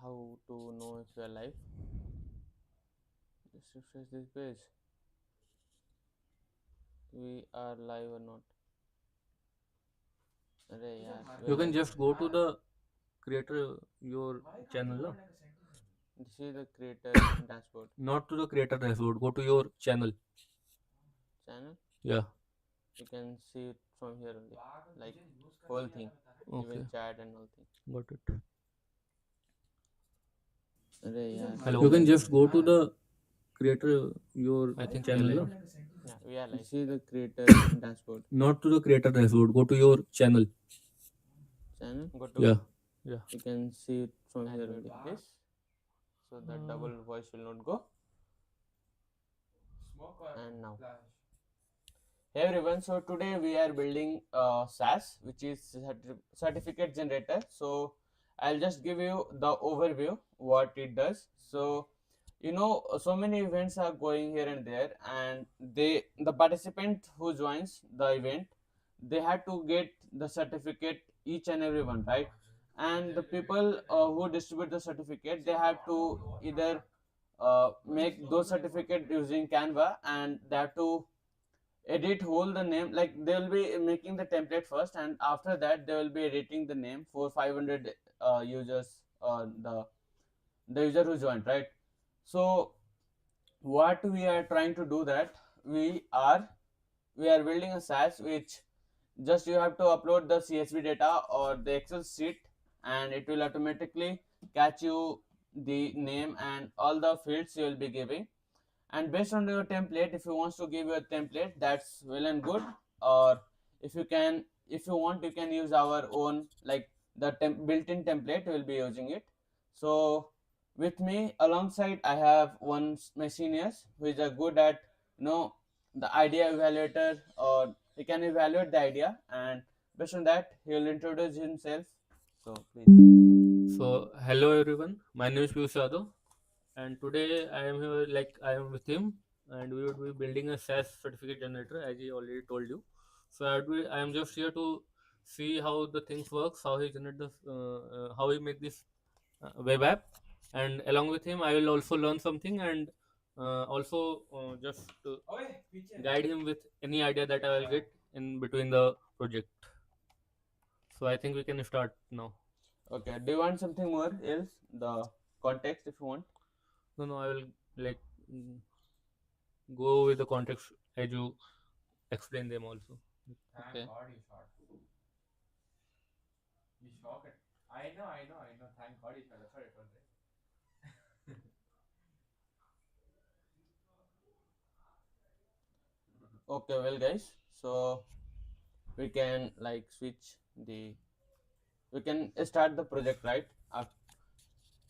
how to know if you are live? Just refresh this page. We are live or not? अरे यार, we You are can live. just go to the creator your channel, no? This is the creator dashboard Not to the creator dashboard. Go to your channel. channel. Yeah. You can see it from here only, like whole thing, Okay. even chat and all thing. Got it. अरे यार, Hello. You can just go to the creator your I think channel, we are no? live. Yeah, we are live. This is the creator dashboard Not to the creator dashboard. Go to your channel. channel. Go to. Yeah. Yeah. You can see it from here only. This, so that double voice will not go. And now. Hey everyone, so today we are building SaaS, which is Certificate Generator. So I'll just give you the overview what it does. So so many events are going here and there, and the participant who joins the event, they have to get the certificate, each and every one, right? And the people who distribute the certificate, they have to either make those certificate using Canva, and they have to edit whole the name, like they will be making the template first, and after that they will be editing the name for 500 users, the user who joined, right? So what we are trying to do, that we are building a SaaS which just you have to upload the CSV data or the Excel sheet, and it will automatically catch you the name and all the fields you will be giving. And based on your template, if you want to give your template, that's well and good. Or if you want, you can use our own, like the built-in template, we will be using it. So with me alongside I have my seniors who is a good at the idea evaluator, or he can evaluate the idea, and based on that he will introduce himself. So please. So hello everyone. My name is Piyush Yadav, and today I am here, I am with him, and we would be building a SaaS certificate generator, as he already told you. So I am just here to see how the things works, how he generate the how he make this web app, and along with him I will also learn something, and also just guide him with any idea that I will get in between the project. So I think we can start now. Okay, do you want something more else, the context, if you want? No, I will like mm, go with the context as you explain them also. Okay. Okay, well guys, so we can we can start the project, right?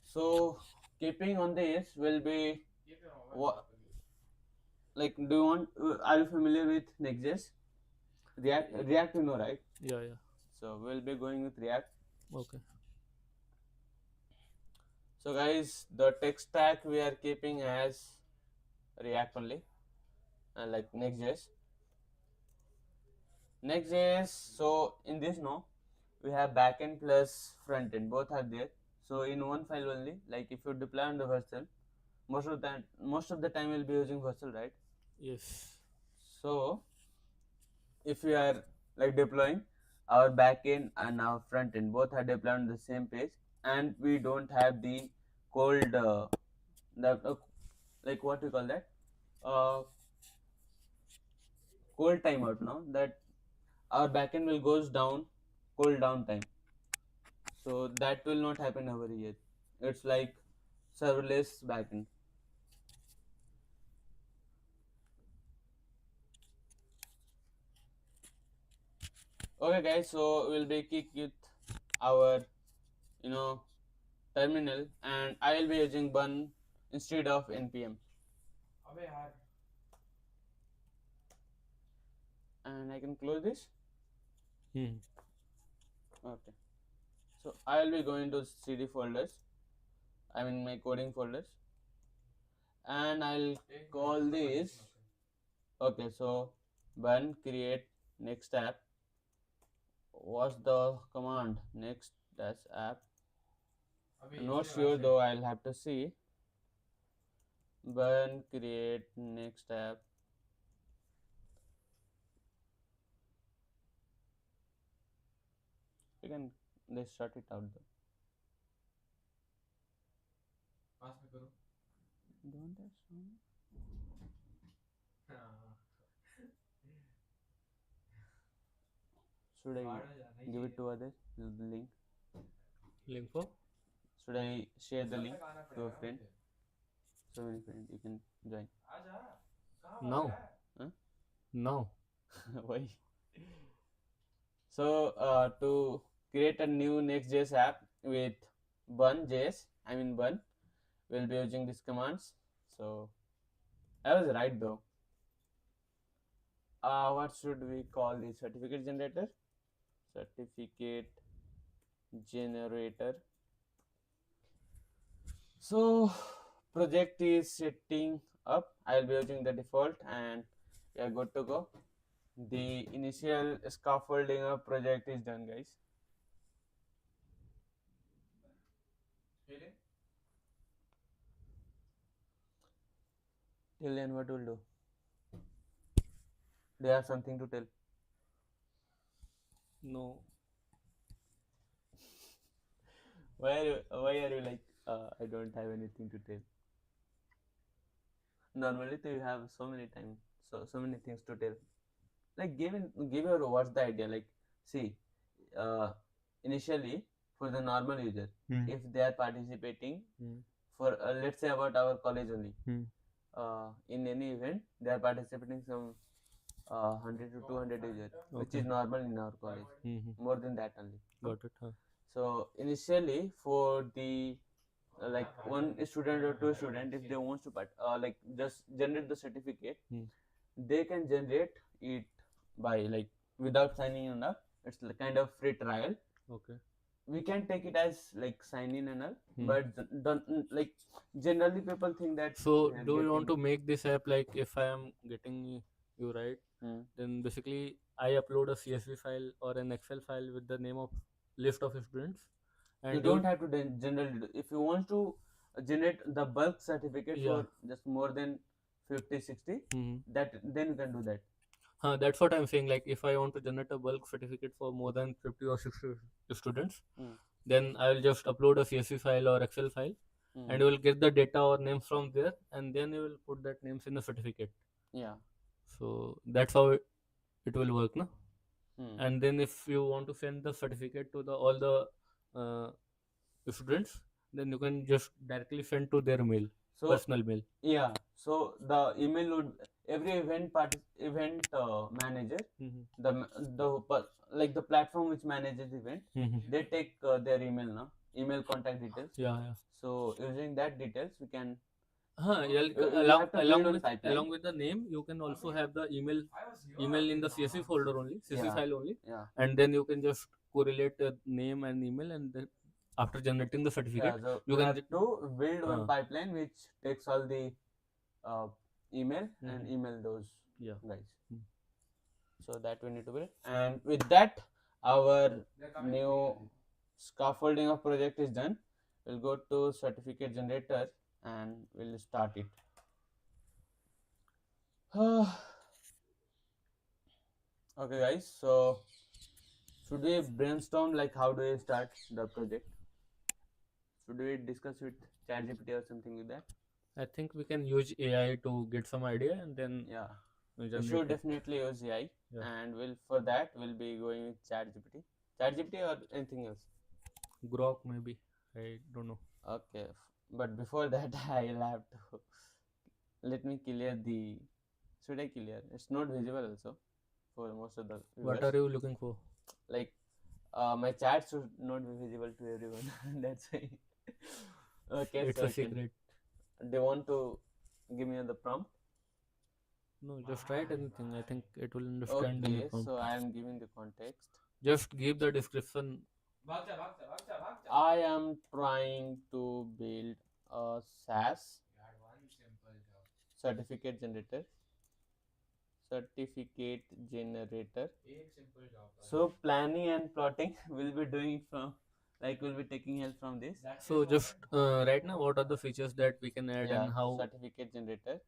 So keeping on this will be what, like, do you want, are you familiar with Next.js? React, you know, right? Yeah, yeah. So we'll be going with React. Okay. So guys, the tech stack we are keeping as React only, and like Next.js. Next.js, so in this, no, we have backend plus frontend, both are there. So in one file only, like if you deploy on the Vercel, most of the time we'll be using Vercel, right? Yes. So if we are like deploying, our backend and our frontend both are deployed on the same page, and we don't have the cold the like what we call that, uh, cold timeout, now that our backend will goes down, cold down time. So that will not happen over here. It's like serverless backend. Okay guys, so we'll be kick with our you know terminal, and I will be using bun instead of npm. And I can close this. Hmm. Okay. So I will be going to CD folders, I mean my coding folders, and I'll call this. Okay, so bun create next app. What's the command? Next dash app. I'm not sure though. I'll have to see. Burn, create, next app. You can let's shut it out though. Don't I show? Should I give it to others? The link. Link for Should I share the link to a friend? So many friends you can join. now. Huh? Now. Why? So to create a new Next.js app with Bun.js, Bun, we'll be using these commands. So I was right though. What should we call the certificate generator? Certificate generator. So project is setting up. I'll be using the default and we are good to go. The initial scaffolding of project is done, guys. Till then, what will do? Do you have something to tell? No. Why are you like? I don't have anything to tell. Normally, you have so many time, so many things to tell. Like give your what's the idea? Like see, uh, initially for the normal user, if they are participating for let's say about our college only, in any event they are participating some 100 to 200 users, which is normal in our college. More than that only. Got it. Huh? So initially for the like one student or two student, if they wants to like just generate the certificate, they can generate it by like without signing up. It's kind of free trial. Okay. We can take it as like sign in and all, but don't like generally people think that. So do you want to make this app like if I am getting you right, then basically I upload a CSV file or an Excel file with the name of list of students, and you don't have to generally do. If you want to generate the bulk certificate for just more than 50 60, that then you can do that. That's what I'm saying. Like if I want to generate a bulk certificate for more than 50 or 60 students, then I will just upload a CSV file or Excel file, and you will get the data or names from there, and then you will put that names in the certificate. Yeah. So that's how it will work, no? And then if you want to send the certificate to the all the students, then you can just directly send to their mail, personal mail. Yeah. So the email would every event manager, like the platform which manages event, they take their email now, email contact details. Yeah. So using that details, we can. Along with the name, you can also have the email in the CSV folder only, CSV file only, and then you can just correlate the name and email, and then after generating the certificate, so you we can have to build one pipeline which takes all the email and email those guys. So that we need to build, and with that, our new scaffolding of project is done. We'll go to certificate generator and we'll start it. Okay, guys. So should we brainstorm like how do we start the project? Should we discuss with ChatGPT or something like that? I think we can use AI to get some idea, and then we should definitely use AI, and for that we'll be going with ChatGPT or anything else. Grok maybe. I don't know. Okay, but before that I'll have to let me clear the. Should I clear? It's not visible also for most of the viewers. What are you looking for? Like my chat should not be visible to everyone. That's why. Okay, it's a secret. Do you want to give me the prompt? No, just write anything. I think it will understand in the prompt. So I am giving the context. Just give the description. I am trying to build a SaaS certificate generator. So planning and plotting we'll be doing from like we'll be taking help from this. So just right now, what are the features that we can add Yeah, and how? certificate generator.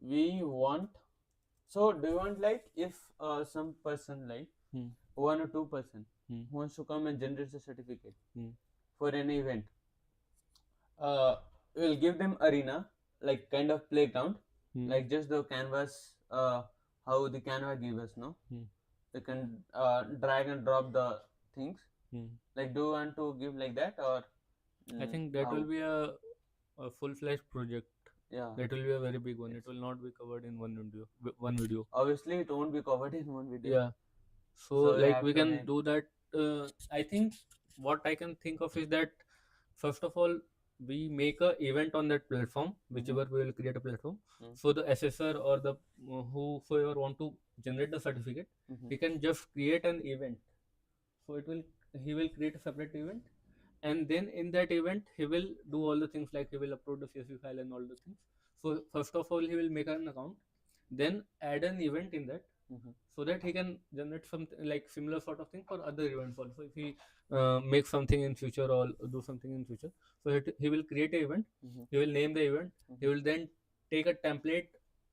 We want. So do you want like if some person like Hmm. 1 or 2 person Hmm. wants to come and generate a certificate Hmm. for an event, we'll give them arena, like kind of playground, Hmm. like just the canvas, how the canvas give us, no? Hmm. They can drag and drop the things. Hmm. Like, do you want to give like that or I think that how? will be a full-fledged project. Yeah. That will be a very big one. It will not be covered in one video. One video. Obviously, it won't be covered in one video. Yeah. So So we like have we to can make. do that. I think what I can think of is that first of all we make a event on that platform, whichever we will create a platform. Mhm. So the assessor or the whoever want to generate the certificate, Mhm. he can just create an event. So he will create a separate event, and then in that event he will do all the things, like he will upload the CSV file and all the things. So first of all he will make an account, then add an event in that, Mhm. so that he can generate something like similar sort of thing for other events also. If he makes something in future or do something in future, so he will create a event. Mhm. He will name the event. He will then take a template,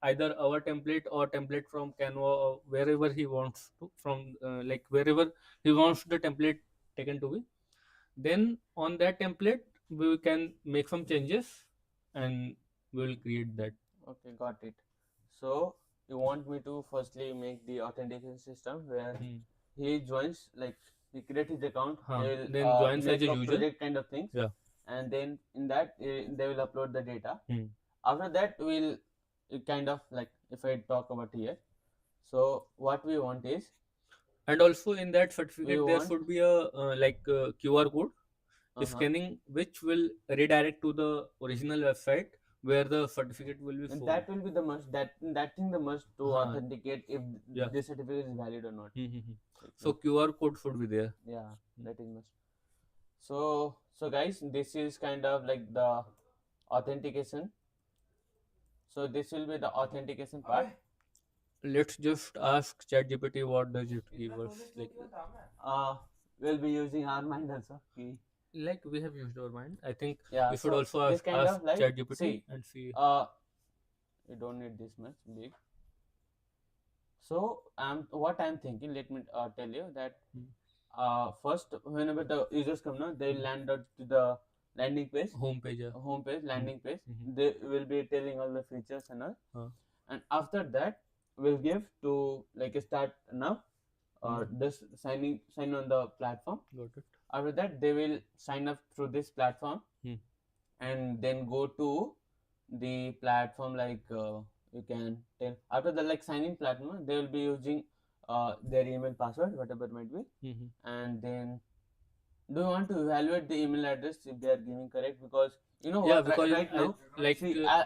either our template or template from Canva or wherever he wants to, from like wherever he wants the template taken to be. Then on that template we can make some changes and we will create that. Okay, got it. So you want me to firstly make the authentication system where Hmm. he joins, like he create his account, he will Then joins as make a a user. project kind of things, Yeah. and then in that they will upload the data. Hmm. After that, we'll kind of like, if I talk about here, so what we want is And also in that we certificate there want. should be a QR code Uh-huh. scanning, which will redirect to the original website where the certificate will be And shown. that will be the must, that thing the must to Huh. authenticate if Yeah. this certificate is valid or not. Like, So QR code should be there. yeah, that is must. So guys, this is kind of like the authentication. So this will be the authentication part. Let's just ask ChatGPT what does it give us. Uh, we'll be using our mind also. Like we have used our mind. I think Yeah. we should So also this kind ask of like, ChatGPT see, and see. you don't need this much big. So what I'm thinking. Let me tell you that first, whenever the users come now, they land out to the landing page, Home page. Yeah. landing page. Mhm. They will be telling all the features and all. Huh. And after that, we'll give to like a start now, or just sign on the platform. Got it. After that, they will sign up through this platform, and then go to the platform, like you can tell after the like signing platform, they will be using their email password, whatever it might be. And then, do you want to evaluate the email address if they are giving correct? Because you know Yeah, what, because right now, like see, I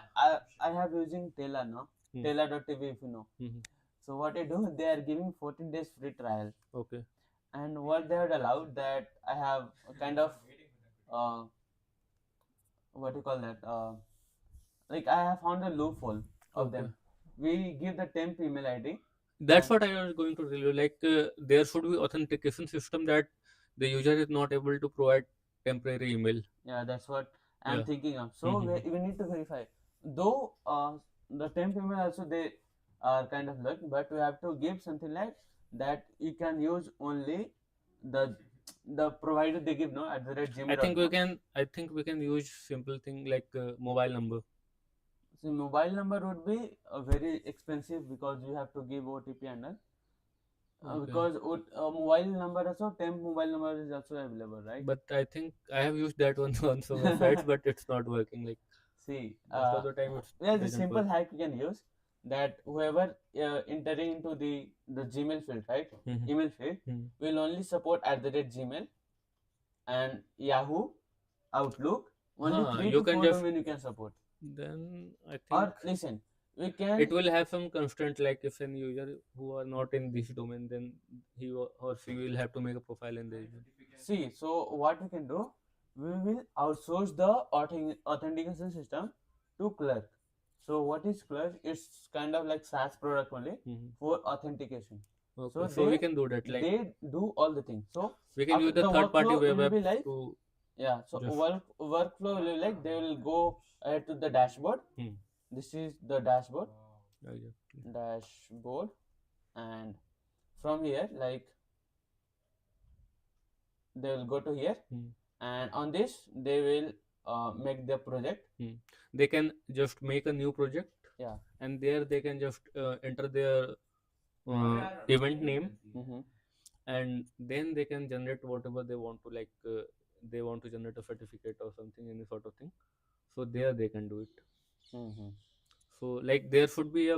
have using Tela now, Tela.tv, if you know. So what I do, they are giving 14 days free trial. Okay. And what they had allowed, that I have a kind of uh, what do you call that, like I have found a loophole of Okay. them. We give the temp email ID. That's And what I was going to tell you. Like there should be authentication system that the user is not able to provide temporary email. yeah, that's what I'm Yeah. thinking of. So we need to verify. Though the temp email also, they are kind of luck, but we have to give something like that. You can use only the provider they give, no, at the rate I think we gmail.com. can. I think we can use simple thing like mobile number. So mobile number would be very expensive because you have to give OTP and all. Okay. Because mobile number also, temp mobile number is also available, right? But I think I have used that one on some websites, but it's not working. Like See, most of the time, there's a doesn't simple work. hack you can use, that whoever entering into the Gmail field, right? Email field will only support at the rate Gmail and Yahoo, Outlook. Only Huh, 3 you to can 4 just domain you can support. then I think Or listen, we can. it will have some constraint, like if an user who are not in this domain, then he or she will have to make a profile in the See, so what we can do, we will outsource the authentication system to Clerk. So what is Clerk? It's kind of like SaaS product only for authentication. Okay, So so we can do that. Like they do all the things. So we can use the the third party workflow web will app be like, to yeah. So just. workflow will be like, they will go to the dashboard. Hmm. This is the dashboard. Exactly. Dashboard, and from here, like, they will go to here, Hmm. and on this they will make the project. Hmm. They can just make a new project. Yeah. And there they can just enter their event name, Mm-hmm. and then they can generate whatever they want to, like they want to generate a certificate or something, any sort of thing. So there they can do it. Mm-hmm. So like there should be a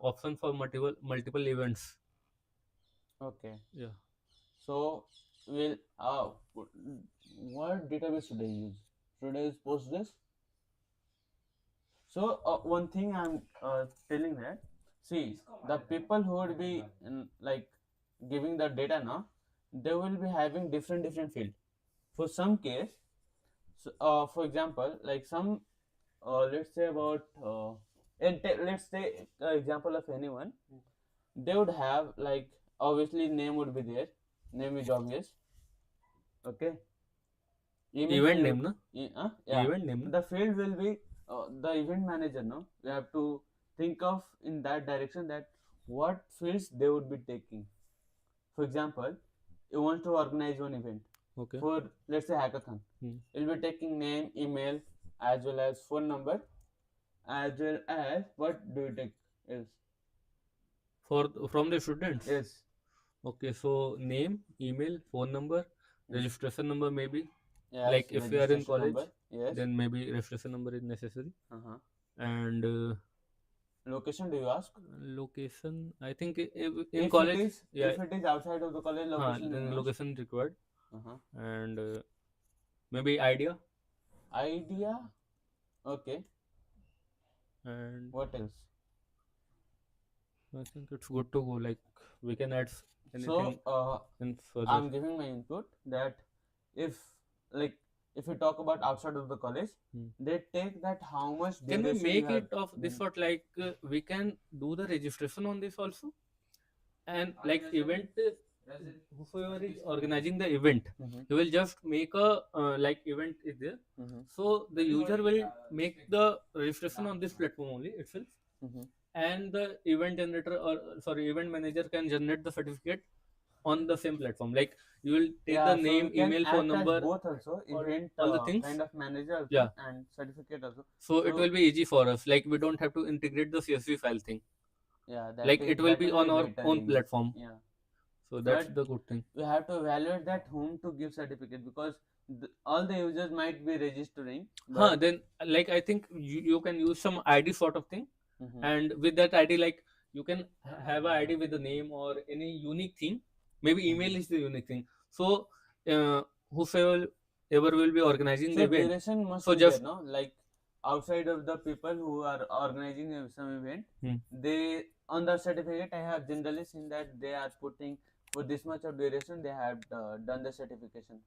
option for multiple events. Okay. Yeah. So we'll what database should I use? Should I use Postgres? So one thing I'm telling that, see, the people who would be like giving the data now, they will be having different field. For some case, so, for example, like some, let's say about, let's say example of anyone, they would have like, obviously name would be there, name is obvious, okay. Event name, na? Yeah, Event name, na? the field will be the event manager. No, we have to think of in that direction, that what fields they would be taking. For example, you want to organize one event. Okay. For, let's say, hackathon. You'll be taking name, email, as well as phone number, as well as, what do you take else? From the students. Yes. Okay, so name, email, phone number, registration number maybe. Yes, like if we are in registration college, number. Yes. then maybe registration number is necessary. Uh-huh. And Location, do you ask? location, I think in If college, it is, yeah, if it is outside of the college, location then you must. location required. Uh-huh. And maybe idea. Idea. Okay. And What else? I think it's good to go. Like we can add anything So in further. I'm giving my input that if, like, if you talk about outside of the college, they take that how much Can we duration make you have. it of this sort, like we can do the registration on this also, and like event, whoever is organizing the event, he will just make a like event is there. So the user will make the registration on this platform only itself, and the event generator, or sorry, event manager can generate the certificate on the same platform. Like you will take the so name, you can email, act phone as number, both also, event all the things. kind of manager also, Yeah. and certificate also. So it will be easy for us. Like we don't have to integrate the CSV file thing. Yeah, Like it will be on our own platform. Yeah. So that's But the good thing. we have to evaluate that whom to give certificate, because all the users might be registering. Then like I think you can use some ID sort of thing, and with that ID, like you can have an ID with the name or any unique thing. Maybe email is the unique thing. So whosoever will be organizing the event, duration must so be just there, no? Like outside of the people who are organizing some event, they, on the certificate, I have generally seen that they are putting, for this much of duration they have done the certification.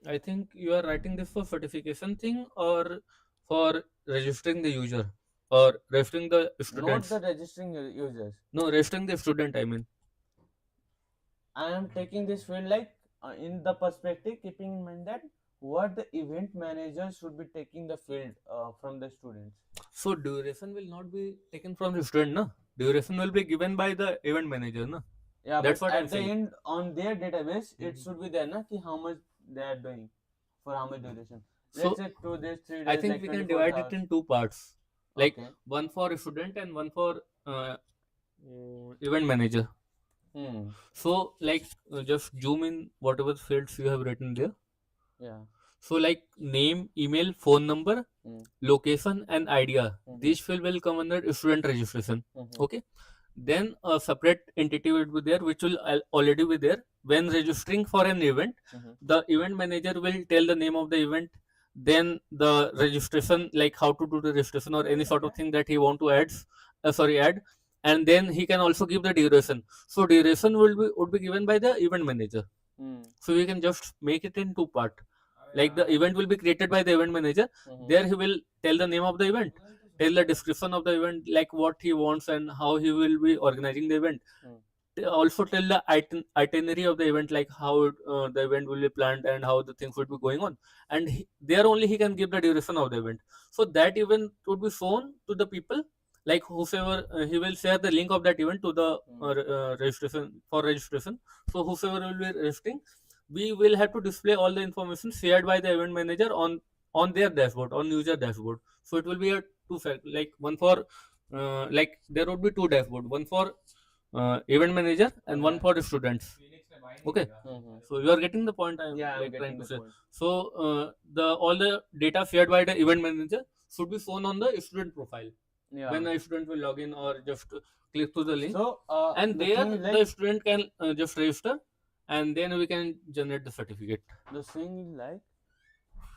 I think you are writing this for certification thing, or for registering the user, or registering the students. Not the registering users. No, registering the student, I mean. I am taking this field like in the perspective, keeping in mind that what the event manager should be taking the field from the students. So duration will not be taken from the student, no? Duration will be given by the event manager, no? Yeah, that's but what at I'm the saying. end, on their database, it should be there, na, ki how much they are doing, for how much duration. Let's say 2 days, 3 days. I think like we can 24 divide hours. it in two parts, like Okay. one for student and one for event manager. So like just zoom in whatever fields you have written there. Yeah. So like name, email, phone number, location, and idea. These field will come under student registration. Okay. Then a separate entity will be there, which will already be there. When registering for an event, the event manager will tell the name of the event, then the registration, like how to do the registration or any sort of thing that he want to add, and then he can also give the duration. So duration would be given by the event manager. So we can just make it in two part. Like the event will be created by the event manager. There he will tell the name of the event. tell the description of the event, like what he wants and how he will be organizing the event. Also tell the itinerary of the event, like how the event will be planned and how the things would be going on. And there only he can give the duration of the event. So that event would be shown to the people, like whosoever he will share the link of that event to the registration for registration. So whosoever will be registering, we will have to display all the information shared by the event manager on their dashboard, on user dashboard. So it will be a two fact, like one for like there would be two dashboard, one for event manager and one for the students. Okay. So you are getting the point I'm trying to say. So the all the data shared by the event manager should be shown on the student profile when a student will log in or just click to the link. So and there the student can just register, and then we can generate the certificate. The thing is like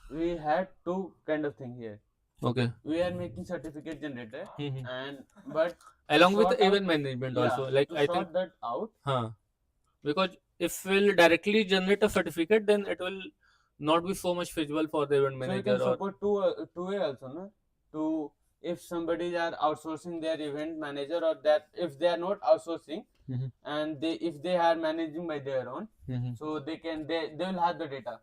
we had two kind of thing here. Okay. We are making certificate generator, and but along with the event management also, like to I sort think that out. Because if we'll directly generate a certificate, then it will not be so much feasible for the event So you manager. can support two way also, no? To if somebody are outsourcing their event manager, or that if they are not outsourcing and they if they are managing by their own, so they will have the data.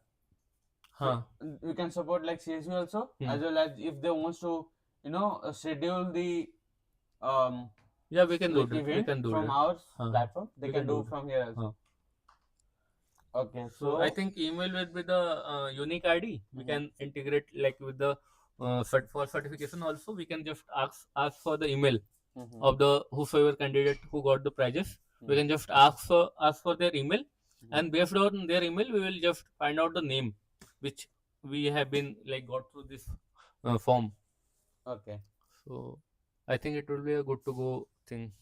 So you can support like CSV also, as well as if they want to schedule the yeah, we can do like that. We event can do from that. our platform. They We can can do do from here also. Okay, So I think email will be the unique ID. We can integrate like with the for certification also. We can just ask for the email of the whosoever candidate who got the prizes. We can just ask for their email, and based on their email, we will just find out the name which we have been like got through this form. Okay. So I think it will be a good to go thing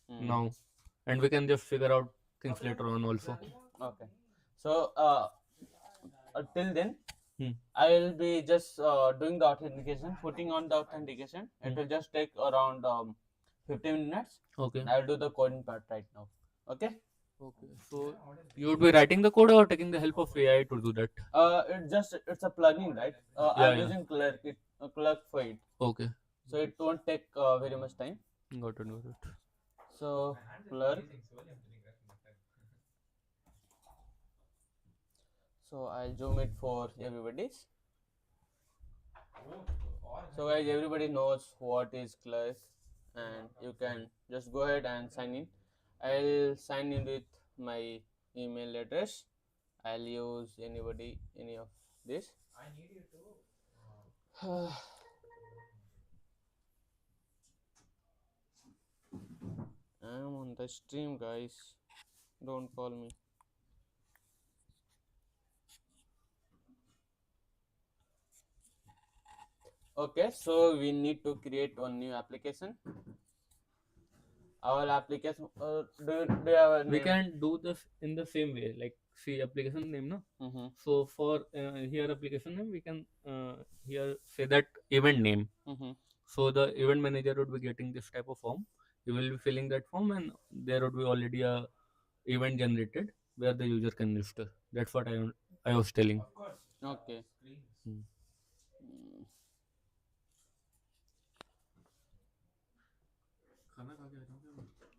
now, and we can just figure out things later on also. Okay. So till then, I will be just doing the authentication, putting on the authentication. It will just take around 15 minutes. Okay. I will do the coding part right now. Okay. Okay. So you would be writing the code or taking the help of AI to do that? It's a plugin, right? I'm using Clerk for it. Okay. So it won't take very much time. Got it. So Clerk. So I'll zoom it for everybody. So guys, everybody knows what is Clerk, and you can just go ahead and sign in. I'll sign in with my email address. I'll use any of this. I need you to. I'm on the stream, guys. Don't call me. Okay, so we need to create one new application. Our application, do you have a name? We can do this in the same way, like see application name, no? So for here application name, we can here say that event name. So the event manager would be getting this type of form. He will be filling that form, and there would be already a event generated where the user can register. That's what I was telling. Okay.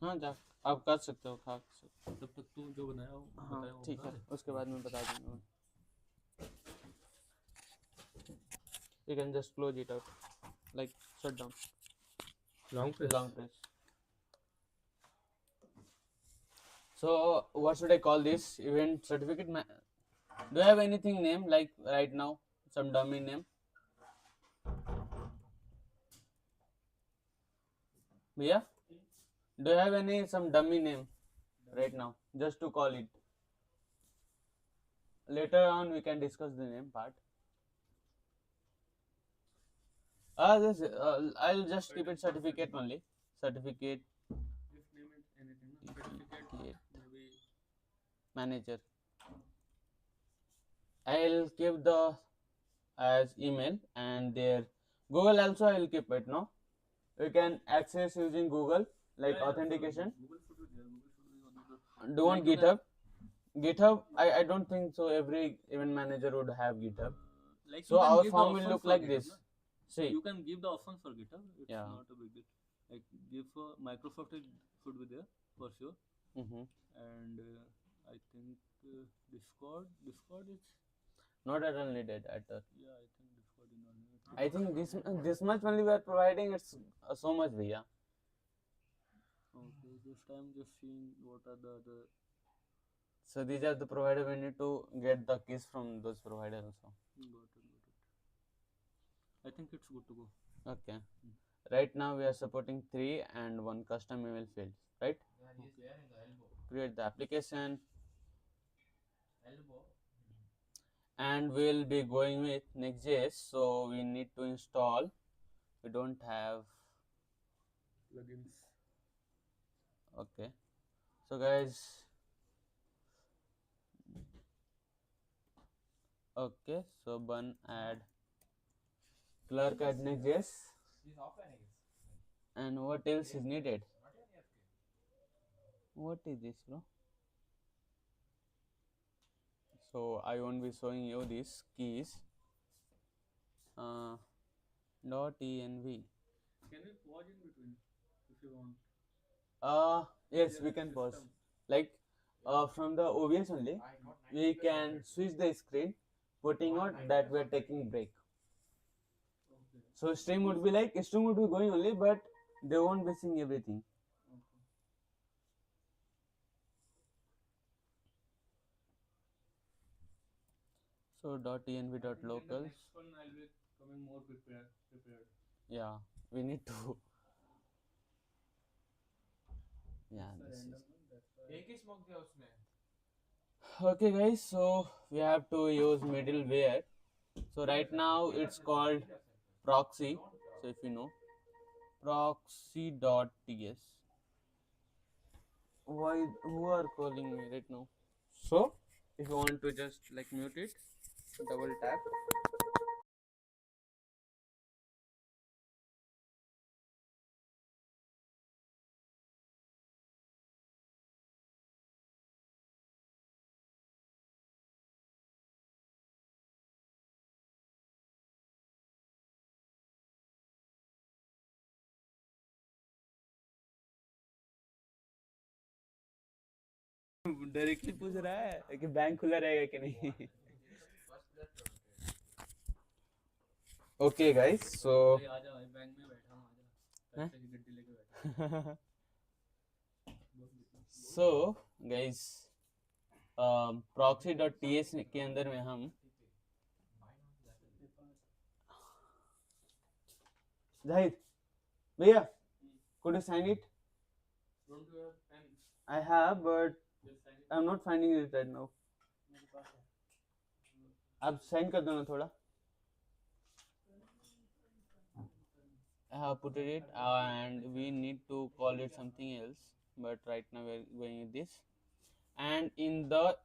हाँ जा आप कर सकते हो खा सकते हो तब तक तू जो बनाया हाँ ठीक है उसके बाद मैं बता दूंगा you can just close it out like shut down long press so what should I call this event certificate do you have anything name like right now some dummy name Bhaiya? Do you have some dummy name right now just to call it? Later on we can discuss the name part. I'll just keep it certificate only. Certificate manager. I'll keep the as email and their Google also I'll keep it, no? You can access using Google like authentication. Do you want GitHub? GitHub, I don't think so. Every event manager would have GitHub. Like so our form will look like this. See, You can give the options for GitHub. It's yeah. not a big deal. Like give Microsoft should be there for sure, Mm-hmm. and I think Discord is Not at all needed at all. yeah. I think Discord is not needed. I think this much only we are providing. It's so much, bhaiya. Okay, just I'm just seeing what are the other. So these are the provider. We need to get the keys from those providers also. Got it. I think it's good to go. Okay. Right now we are supporting 3 and 1 custom email fields. Right. Create the application. And we'll be going with Next.js. So we need to install. We don't have. Plugins. Okay. So guys. Okay. So bun add clerk at Next.js. And what else is needed? What is this, bro? So I won't be showing you these keys. Dot env. Can we pause in between if you want? Yes, we can pause. Like from the OBS only, we can switch the screen, putting out that we are taking break. Okay. So stream would be going only, but they won't be seeing everything. Okay. So .env dot In the locals. next one, I'll be coming more prepared. Yeah, we need to. Yeah, It's a this random is. one. That's why. एक ही smoke दिया उसमें. Okay, guys. So we have to use middleware. So right now it's called proxy. So if you know proxy.ts. Why? Who are calling me right now? So if you want to just like mute it, double tap. Directly पूछ रहा है कि bank खुला रहेगा कि नहीं. Okay, guys. So. आ जा भाई बैंक में बैठा हूँ आ जा. पैसे की गड्डी लेके बैठा. So guys, proxy.ts के अंदर में हम जाहिद भैया, could you sign it? Don't you have pen? I have, but Just sign it. I'm not finding it right now. मेरे पास है. आप साइन कर दो ना थोड़ा. I have put it and we need to call it something else, but right now we're going with this. And in the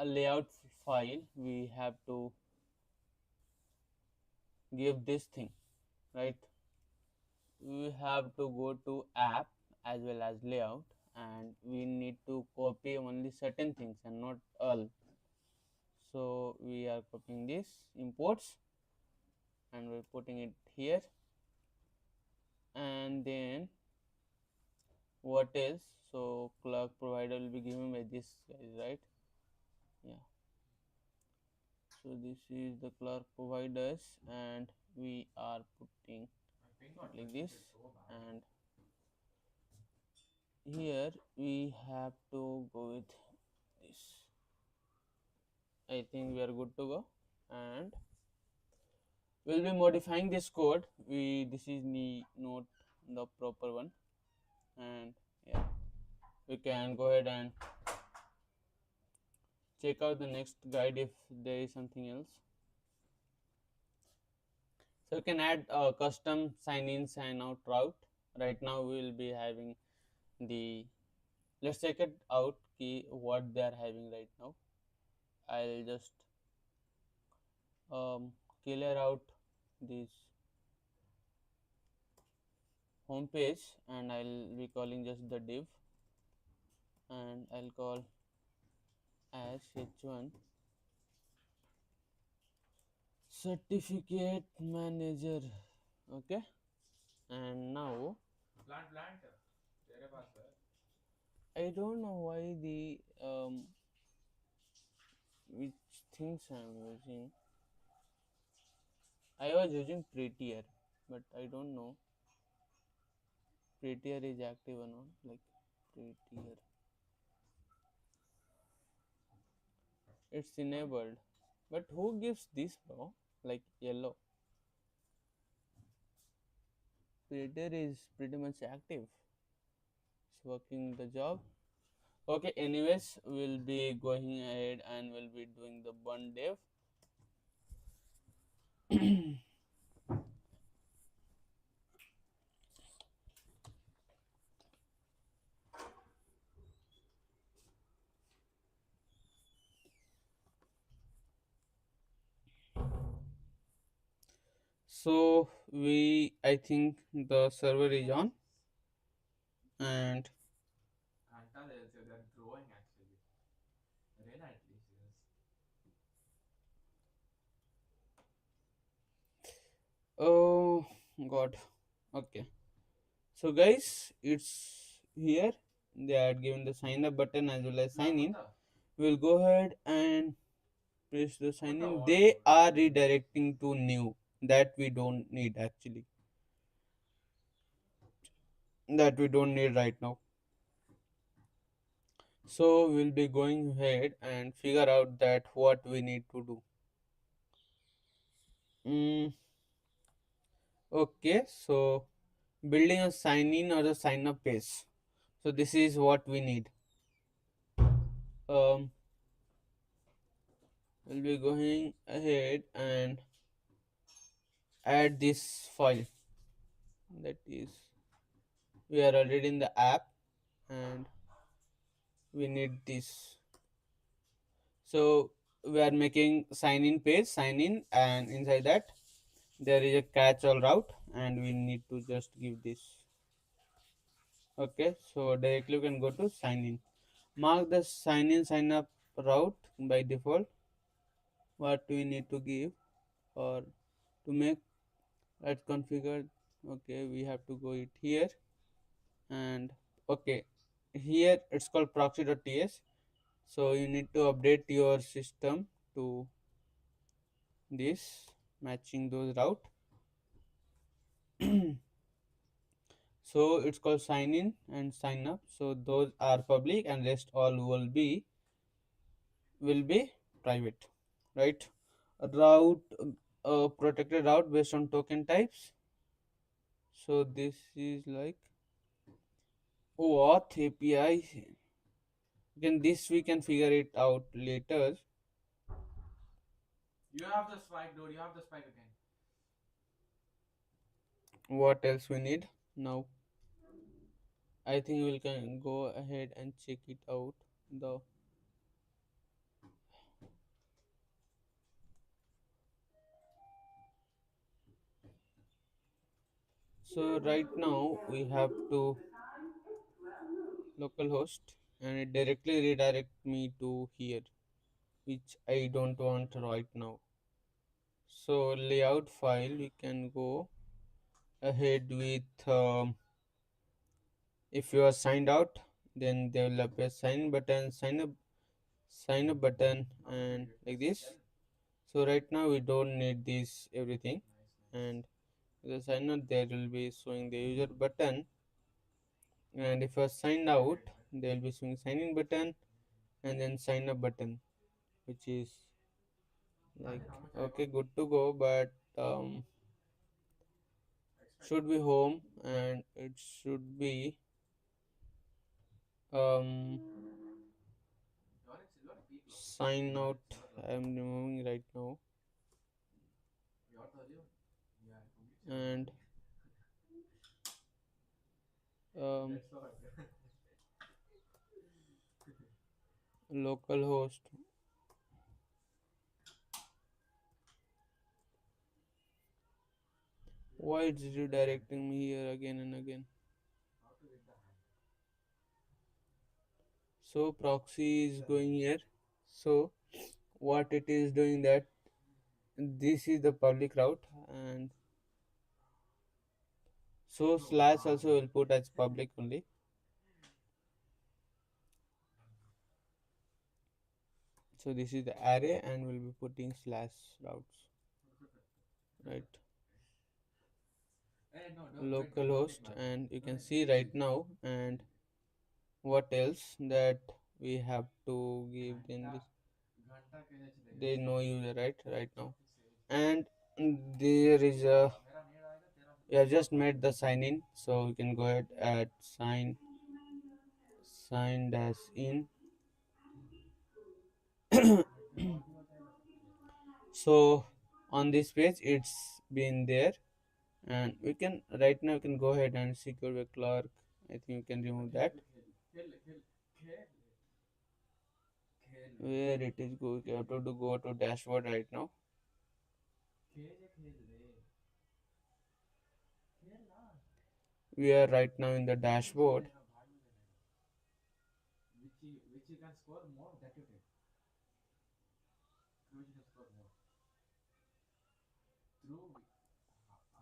layout file we have to give this thing, right? We have to go to app as well as layout, and we need to copy only certain things and not all. So we are copying this imports and we're putting it here. And then what else? So clerk provider will be given by this guys, right? Yeah. So this is the clerk providers, and we are putting like this, and here we have to go with this. I think we are good to go, and we'll be modifying this code. This is not the proper one, and yeah, we can go ahead and check out the next guide if there is something else. So you can add a custom sign in sign out route. Right now we will be having the, let's check it out key what they are having right now. I'll just clear out this home page and I'll be calling just the div, and I'll call as h1 certificate manager. Okay, and now I don't know why the which things I'm using. I was using Prettier, but I don't know Prettier is active or not. Like Prettier, it's enabled, but who gives this, bro? Like yellow. Prettier is pretty much active. It's working the job. Okay. Anyways, we'll be going ahead and we'll be doing the bun dev. So I think the server is on, and oh god. Okay. So guys, it's here. They are given the sign up button as well as sign in. We'll go ahead and press the sign in. They are redirecting to new, that we don't need actually. That we don't need right now. So we'll be going ahead and figure out that what we need to do. Okay, so building a sign in or a sign up page. So this is what we need. Um, we'll be going ahead and add this file. That is, we are already in the app and we need this. So we are making sign in page, sign in, and inside that there is a catch all route, and we need to just give this. Okay, so directly you can go to sign in. Mark the sign in sign up route by default. What we need to give or to make, let's configure. Okay, we have to go it here, and okay, here it's called proxy.ts. So you need to update your system to this, matching those route. So it's called sign in and sign up. So those are public and rest all will be private, right? Route, protected route based on token types. So this is like auth API. Again, this we can figure it out later. You have the spike, dude. You have the spike again. What else we need now? I think we can go ahead and check it out. The so right now we have to localhost, and it directly redirect me to here, which I don't want right now. So layout file, we can go ahead with if you are signed out, then there will appear sign button, sign up button, and like this. So right now we don't need this everything, and the sign up there will be showing the user button, and if you are signed out, there will be showing sign in button and then sign up button, which is like okay, good to go, but should be home and it should be um sign out. I'm removing right now, and um localhost. Why it's redirecting me here again and again? So proxy is going here. So what it is doing, that this is the public route, and So slash also will put as public only. So this is the array and we'll be putting slash routes, right? Localhost, and you can see right now. And what else that we have to give in this? There is no user, right now. And there is a, we have just made the sign in, so we can go ahead at sign dash in. So on this page it's been there, and we can right now we can go ahead and secure the clerk. I think we can remove that. Where it is go, you have to go to dashboard right now. We are right now in the dashboard.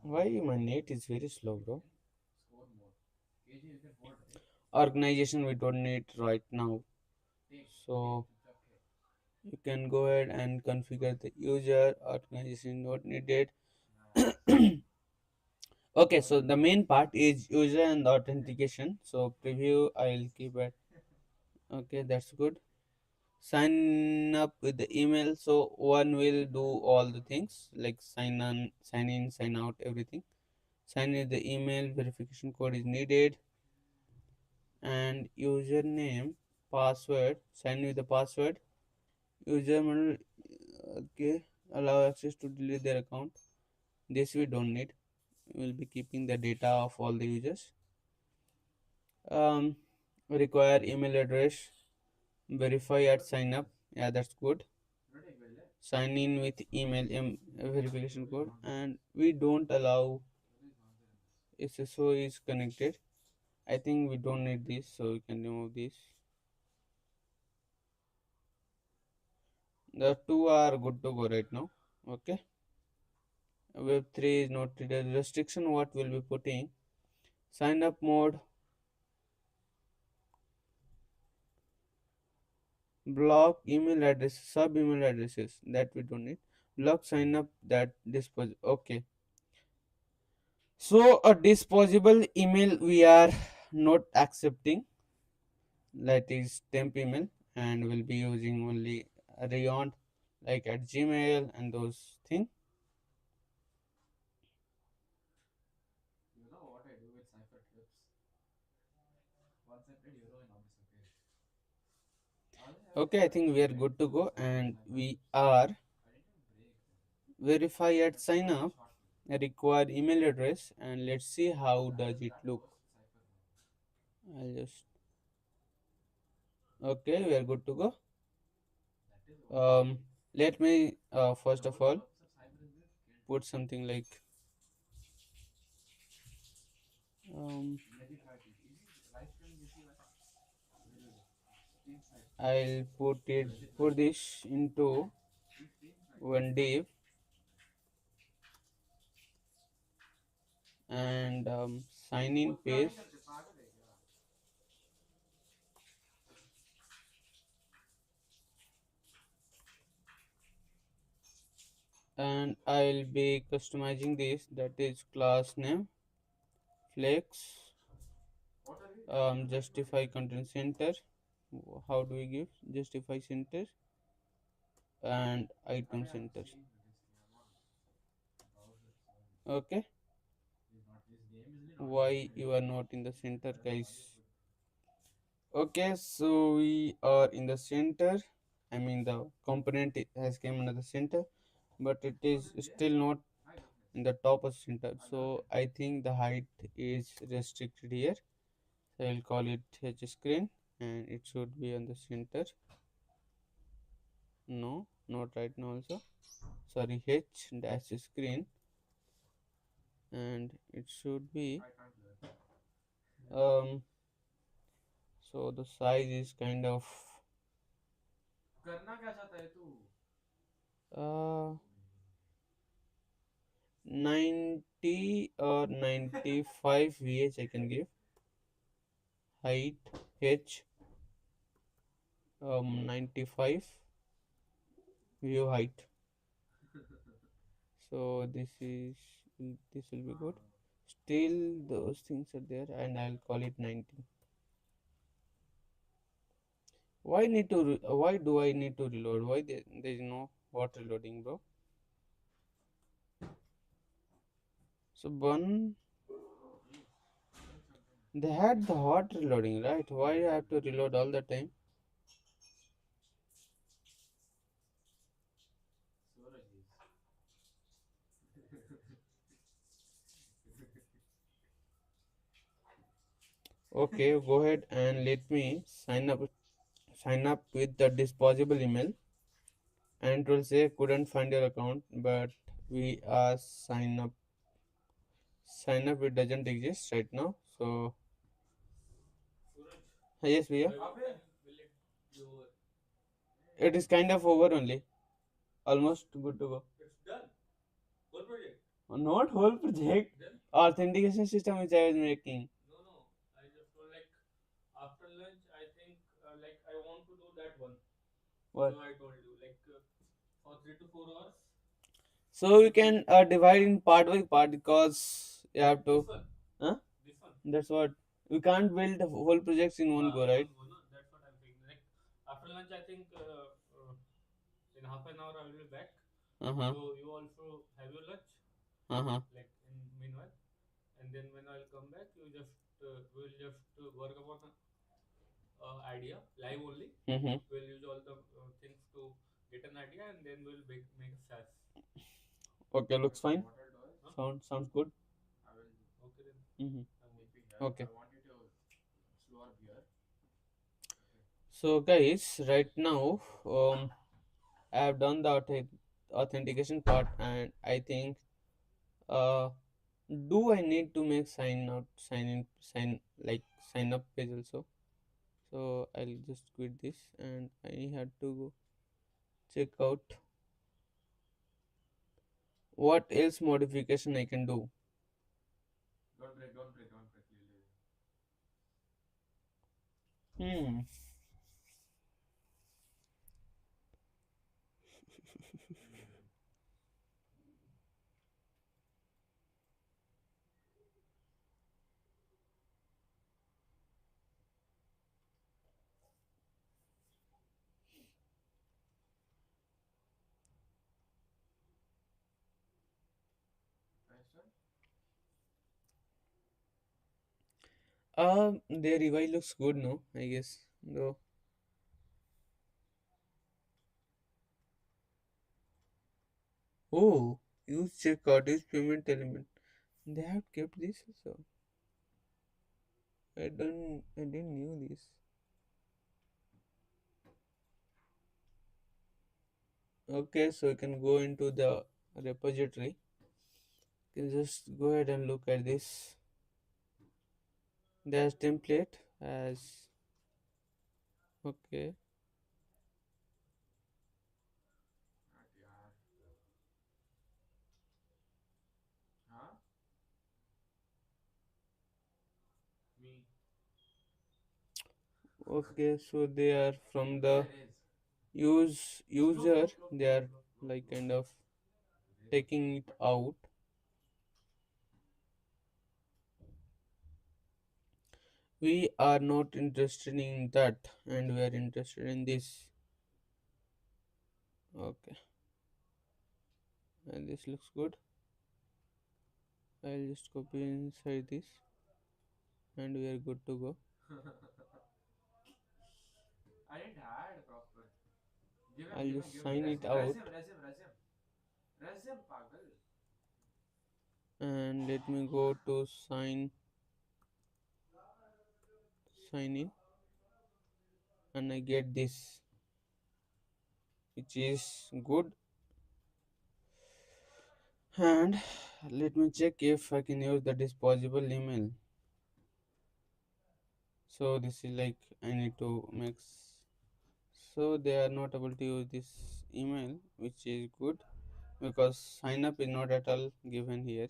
Why my net is very slow, bro? Organization we don't need right now, so you can go ahead and configure the user. Organization not needed. Okay, so the main part is user and authentication. So preview I'll keep it. Okay, that's good. Sign up with the email. So one will do all the things like sign on, sign in, sign out, everything. Sign in the email, verification code is needed, and username, password. Sign with the password. User model, okay, allow access to delete their account. This we don't need. We will be keeping the data of all the users. Require email address, verify at sign up. Yeah, that's good. Sign in with email verification code, and we don't allow SSO is connected. I think we don't need this, so we can remove this. The two are good to go right now. Okay. Web3 is not treated restriction. What we'll be putting? Sign up mode, block email addresses, sub email addresses that we don't need. Block sign up that dispose. Okay. So a disposable email we are not accepting, that is temp email, and we'll be using only Rayon like at Gmail and those things. Okay, I think we are good to go, and we are verify at sign up, require email address, and let's see how does it look. I'll just, okay, we are good to go. Let me first of all put something like um, I'll put this into one div, and sign in page, and I'll be customizing this, that is class name flex, justify content center. How do we give justify center and item center? Okay, why you are not in the center, guys? Okay, so we are in the center. I mean the component has came under the center, but it is still not in the top of center. So I think the height is restricted here. So I'll call it H screen, and it should be on the center. No, not right now also. Sorry, H dash screen, and it should be um. So the size is kind of uh 90 or 95 VH I can give. Height H 95 view height. So this will be good. Still those things are there, and I'll call it 90. Why do I need to reload? Why there is no hot reloading, bro? So one, they had the hot reloading, right? Why do I have to reload all the time? Okay, go ahead and let me sign up with the disposable email, and it will say couldn't find your account, but we are sign up it doesn't exist right now. So yes, we are. Will it be over? It is kind of over only. Almost good to go. It's done. Whole project. Not whole project. Then Authentication system which I was making. no. I just told like after lunch. I think like I want to do that one. What? So I told you like for 3 to 4 hours. So you can divide in part by part because you have This to. one. Huh? This one. That's what. We can't build the whole projects in one go, right? One go, no? That's what I'm saying. Like after lunch, I think in half an hour I will be back. Uh huh. So you also have your lunch, Uh huh. like in meanwhile, and then when I'll come back, you just we'll just work upon a idea live only. Mm-hmm. We'll use all the things to get an idea, and then we'll make a SaaS. Okay, looks fine. Huh? Sounds good. Okay then. Mm-hmm. I'm waiting. Okay. So guys, right now, I have done the authentication part, and I think, uh, do I need to make sign out, sign in, sign up page also? So I'll just quit this, and I had to go check out what else modification I can do. Hmm. Their UI looks good, no? I guess. Though. Oh, use checkout, use payment element. They have kept this also. I didn't knew this. Okay, so you can go into the repository. You can just go ahead and look at this. There's template as okay. Me. Okay, so they are from the user. They are like kind of taking it out. We are not interested in that, and we are interested in this. Okay, and this looks good. I'll just copy inside this, and we are good to go. I'll just sign it out, and let me go to sign in, and I get this, which is good. And let me check if I can use the disposable email. So this is like I need to so they are not able to use this email, which is good. because sign up is not at all given here.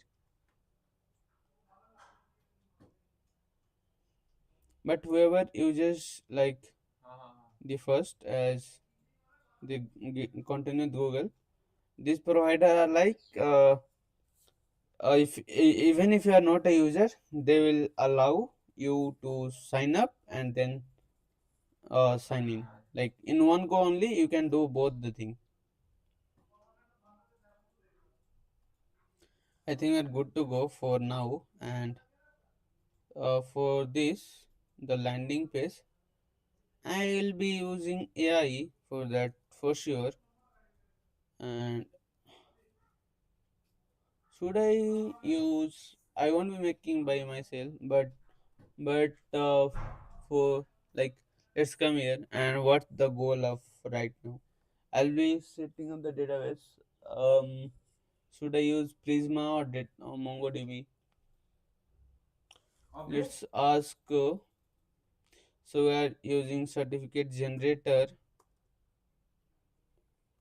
But whoever uses like the first as the continue Google, these provider are like if even if you are not a user, they will allow you to sign up and then sign in. Like in one go only, you can do both the thing. I think we're good to go for now. And for this, the landing page, I will be using AI for that for sure. And should I use? I won't be making by myself, but for like let's come here and what's the goal of right now? I'll be setting up the database. Should I use Prisma or MongoDB? Let's ask. So we are using certificate generator.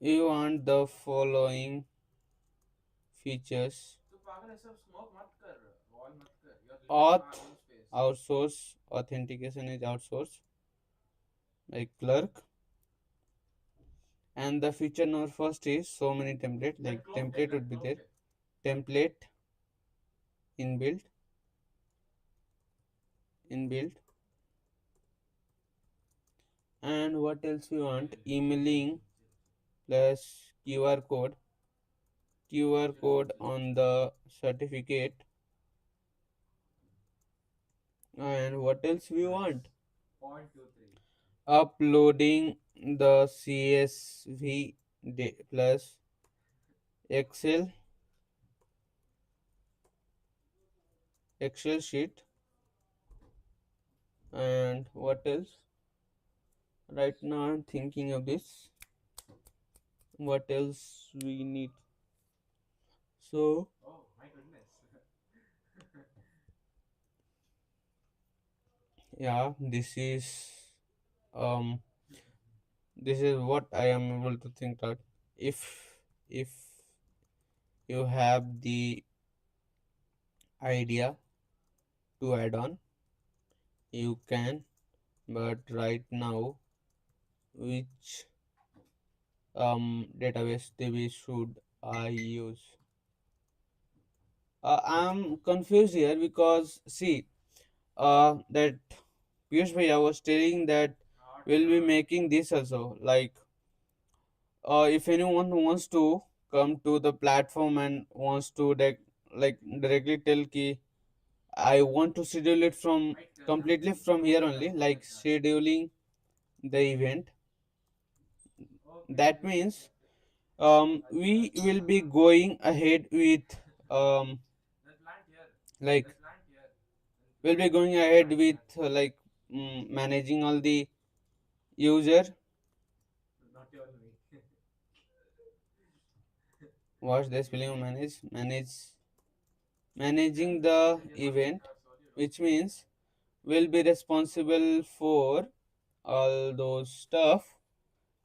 You want the following features: auth outsource, authentication is outsourced, like clerk. And the feature number first is so many template, like template would be there, template inbuilt, inbuilt. And what else we want? Emailing plus QR code on the certificate. And what else we want? Uploading the CSV plus Excel sheet. And what else? Right now I'm thinking of this. What else we need? So yeah, um this is what I am able to think that if you have the idea to add on, you can. But right now, which database DB should I use? I'm confused here because see, that Piyush bhai, I was telling that we'll be making this also. Like, if anyone wants to come to the platform and wants to like directly tell ki I want to schedule it from completely from here only, like scheduling the event. That means we will be going ahead with um, like we'll be going ahead with managing all the user. What's the spelling of managing the event, which means we'll be responsible for all those stuff.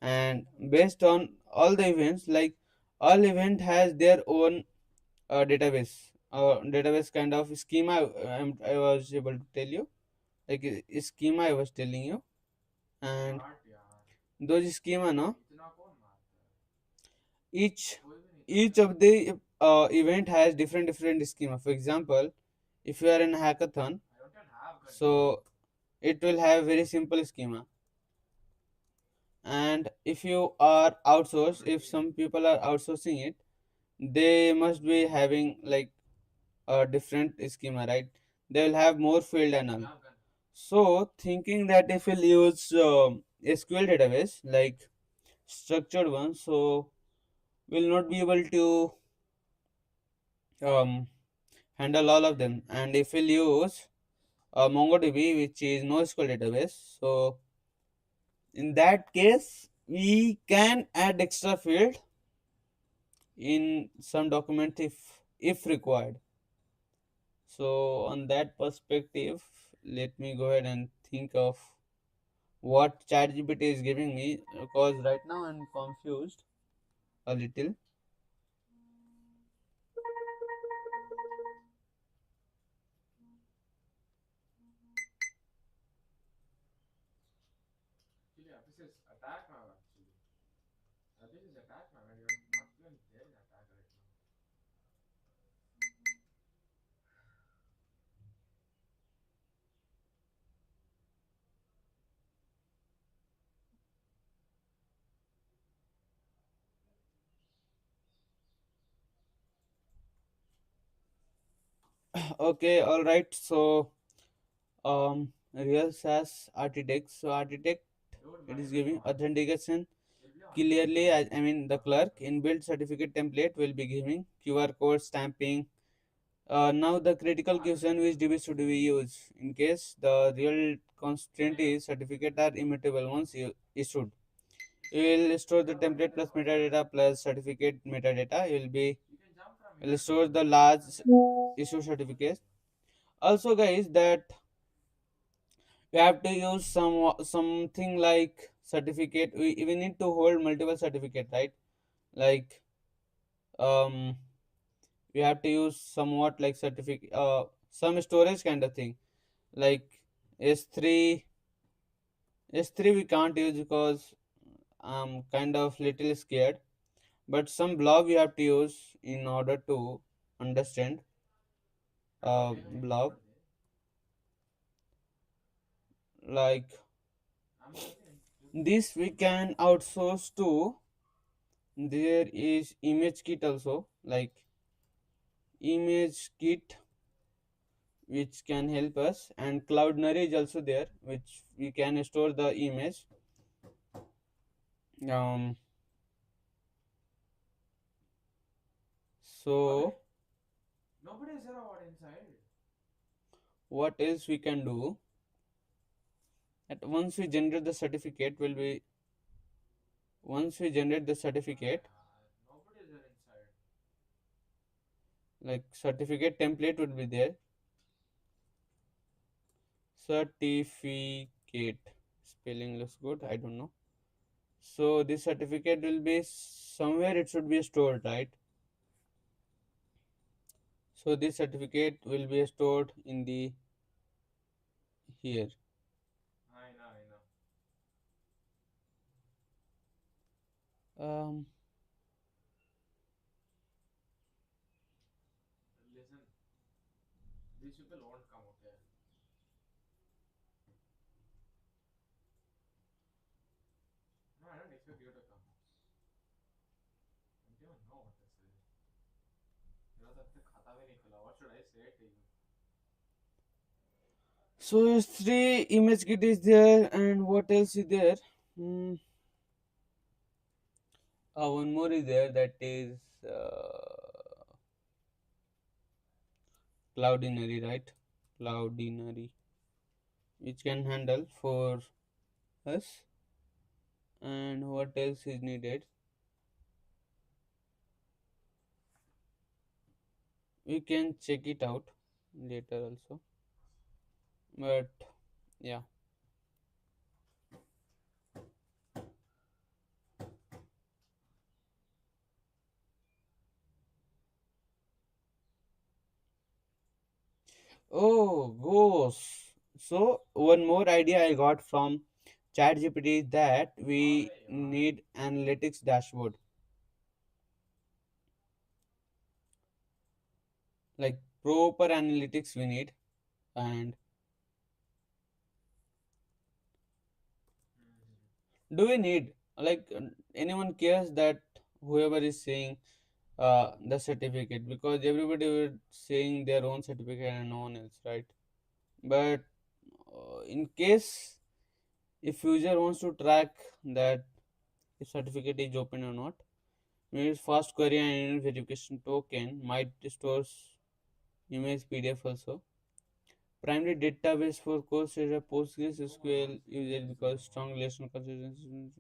And based on all the events, like all event has their own database kind of schema. I was able to tell you, like schema I was telling you. And those schema, no, each each of the event has different schema. For example, if you are in a hackathon, so it will have very simple schema. And if you are outsourced, if some people are outsourcing it, they must be having like a different schema, right? They will have more field and all. So thinking that if we'll use SQL database like structured one, so we'll not be able to um, handle all of them. And if we'll use MongoDB, which is NoSQL database, so in that case we can add extra field in some document if required. So on that perspective, let me go ahead and think of what ChatGPT is giving me, because right now I'm confused a little. Okay, all right. So, real SaaS architect. So, architect, it is giving authentication clearly. I mean, the clerk inbuilt certificate template will be giving QR code stamping. Now, the critical question: which DB should we use? In case the real constraint is certificate are immutable once issued. You will store the template plus metadata plus certificate metadata. You will store the large issue certificate. Also, guys, that we have to use something like certificate. We need to hold multiple certificate, right? Like um we have to use somewhat like certificate some storage kind of thing, like s3. S3 we can't use because I'm kind of little scared, but some blob we have to use in order to understand blob, like this we can outsource to. There is image kit also, like image kit which can help us, and cloudnary is also there which we can store the image. um so what else we can do, at once we generate the certificate will be once we generate the certificate, like certificate template would be there. Certificate spelling looks good, I don't know. So this certificate will be somewhere, it should be stored, right? So this certificate will be stored in the here. um so S3 image kit is there, and what else is there? Hmm. One more is there, that is cloudinary, right? Cloudinary, which can handle for us. And what else is needed? We can check it out later also, but yeah. Oh, gosh. So one more idea I got from ChatGPT is that we need analytics dashboard, like proper analytics we need. And do we need, like anyone cares that whoever is saying the certificate, because everybody will saying their own certificate and no one else, right? But in case if user wants to track that if certificate is open or not, maybe fast query and verification token might stores image PDF also. Primary database for course is a PostgreSQL usage because strong relational consistency.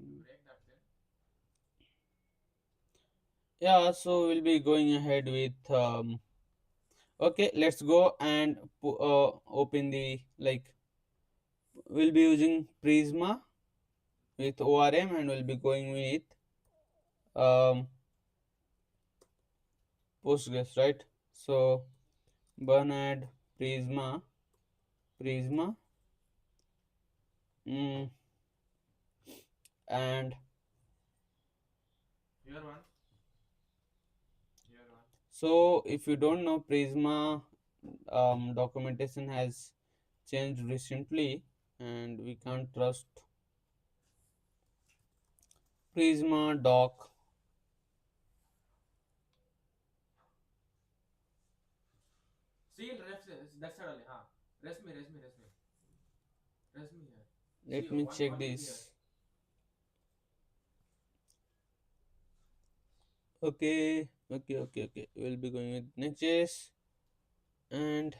Yeah, so we'll be going ahead with okay, let's go and open the, like, we'll be using Prisma with ORM, and we'll be going with um, Postgres, right? So Bernard Prisma, mm, and so if you don't know, Prisma documentation has changed recently, and we can't trust Prisma doc. that side only. Rest me, rest me, rest me. Rest me here. Let See, me one check is here. this. Okay, okay. We'll be going with Next.js and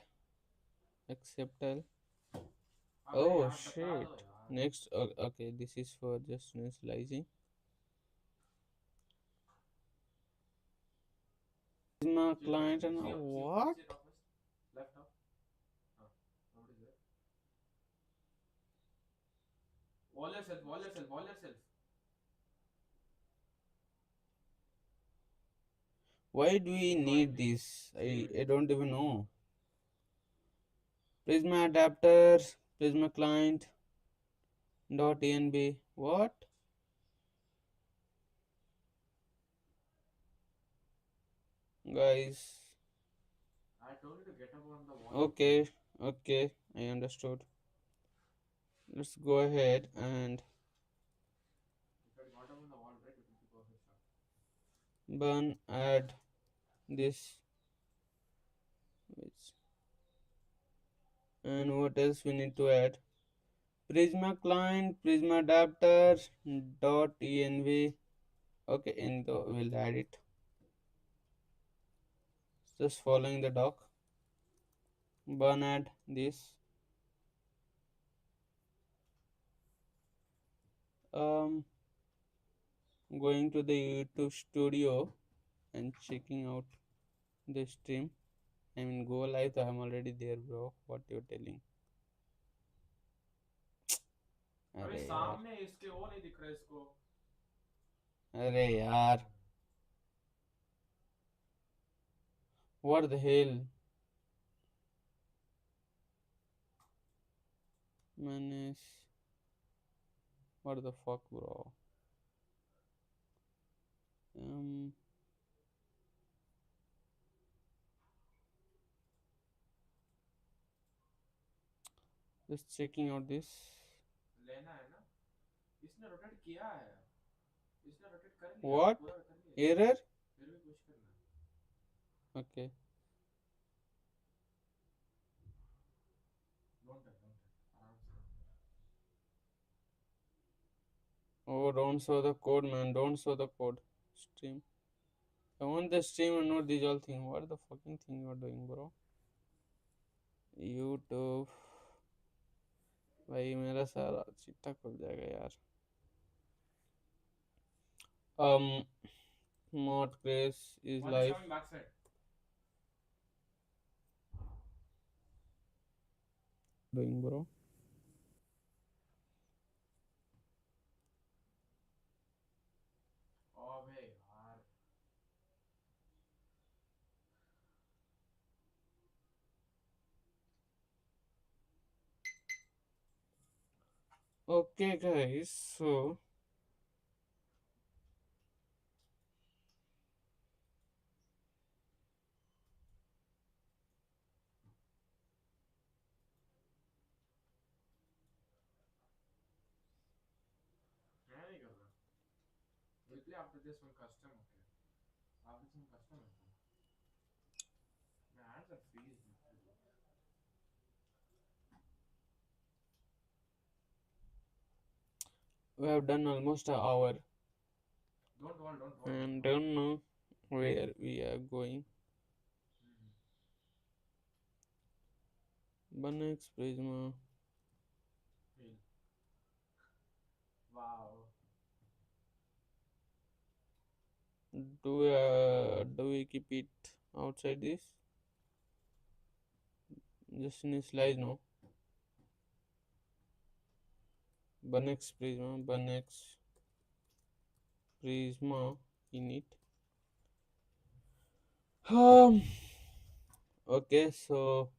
acceptal. अबे Oh यार बता दो shit. यार. Next, okay, this is for just initializing. This is my client and See, what? see top first. Left top. What is there? Wall yourself, wall yourself, wall yourself. Why do we need this? I don't even know. Prisma adapter, Prisma client, dot env. What? Guys. I told you to get up on the wall. Okay, I understood. Let's go ahead and If I got up on the wall, right, it will be perfect shot. burn add this. Which and what else we need to add? Prisma client, Prisma adapter, dot env. Okay, we'll add it. Just following the doc. Burn add this. Going to the YouTube studio and checking out the stream. I mean, go live. I'm already there, bro. What you're telling? अबे अरे यार, सामने इसके वो नहीं दिख रहा इसको. अरे यार, what the hell? Manage. What the fuck, bro? Um, just checking out this. लेना है ना. इसने रोटेट किया है. इसने रोटेट कर लिया. What? पूरा कर लिया. Error? फिर भी पुश करना. Okay. Don't touch. आराम से. Oh, don't show the code, man. Don't show the code. Stream. I want the stream and not these all thing. What the fucking thing you are doing, bro? YouTube. भाई मेरा सारा चिट्ठा खुल जाएगा यार. Mod Grace is One is live. coming backside. Doing, bro. अबे यार. Okay, guys. So मैं नहीं कर रहा. We'll play after this one custom. Okay. After some custom. My hands are freezing. we have done almost an hour Don't hold. and don't know where we are going. Banex Prisma. Fail. Wow. Do we keep it outside this? Just initialize, no? Banex Prisma init. Okay, so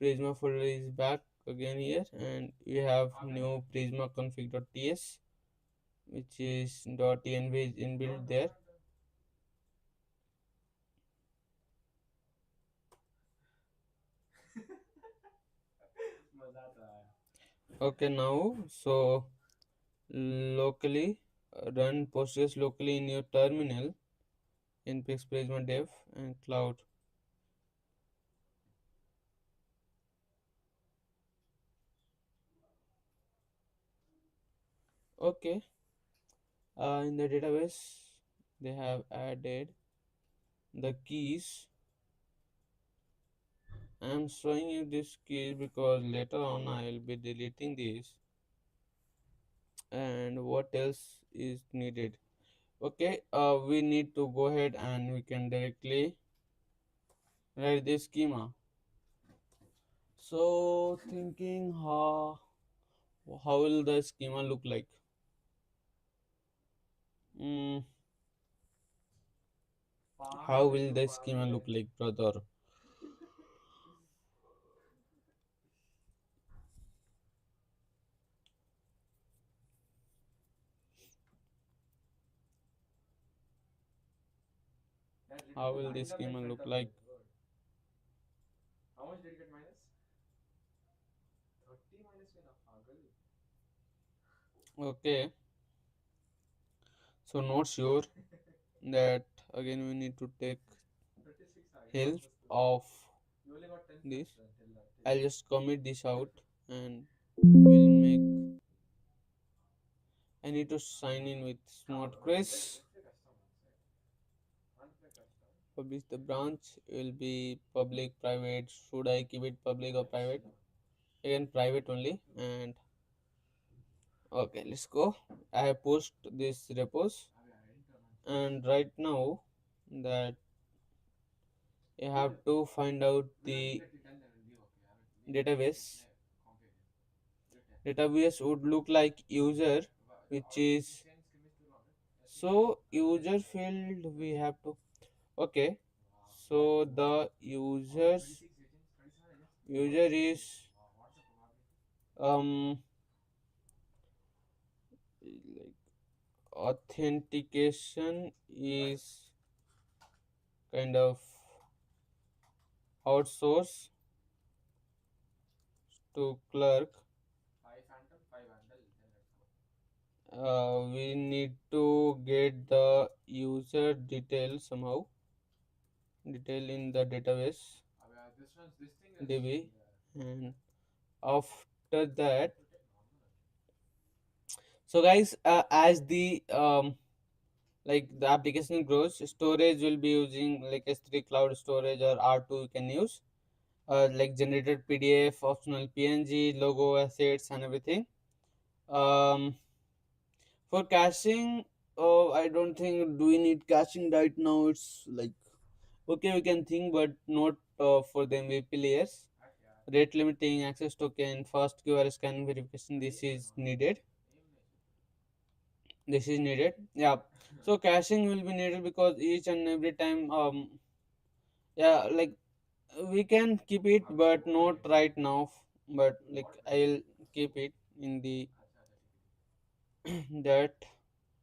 Prisma folder is back again here, and we have new Prisma config.ts, which is .env is inbuilt there. मजा आता है. Okay, now so locally run Postgres locally in your terminal npx prisma dev and cloud. Okay, in the database they have added the keys. I'm showing you this keys because later on I will be deleting this. And what else is needed? Okay, we need to go ahead and we can directly write this schema. So thinking how will the schema look like? Mm, how will the schema look like, brother? How will the schema look like? Okay, so not sure that again we need to take help of this. I'll just commit this out and we'll make. I need to sign in with Smart Chris. Publish the branch will be public, private. Should I keep it public or private? Again, private only. And okay, let's go. I have post this repos, and right now that you have to find out the database. Database would look like user, which is so user field we have to. Okay, so the user is um like authentication is kind of outsourced to clerk. We need to get the user detail somehow, detail in the database DB, and after that, so guys, as the like the application grows, storage will be using like S3 cloud storage or R2 you can use, like generated PDF, optional PNG, logo, assets, and everything. Um, for caching, oh, I don't think do we need caching right now. It's like okay, we can think, but not for the MVP layers. Rate limiting, access token, fast QR scanning verification. This is needed. Yeah. So caching will be needed because each and every time, yeah, like we can keep it, but not right now. But like I'll keep it in the that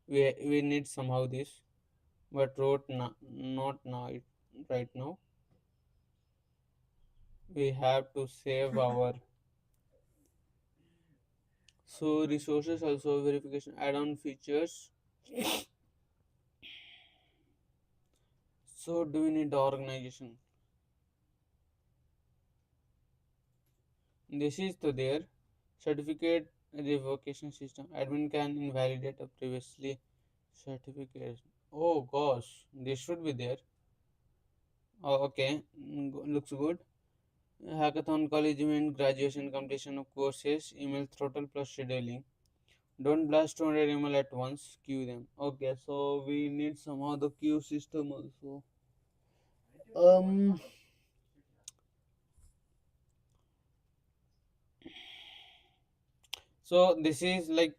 we need somehow this, but not now. Right now we have to save our so resources also verification add-on features. So do we need the organization? This is to their certificate revocation system. Admin can invalidate a previously certificate. Oh gosh, this should be there. Oh, okay, looks good. Hackathon, college event, graduation, completion of courses, email throttle plus scheduling. Don't blast 200 email at once. Queue them. Okay, so we need somehow the queue system also. Um. So this is like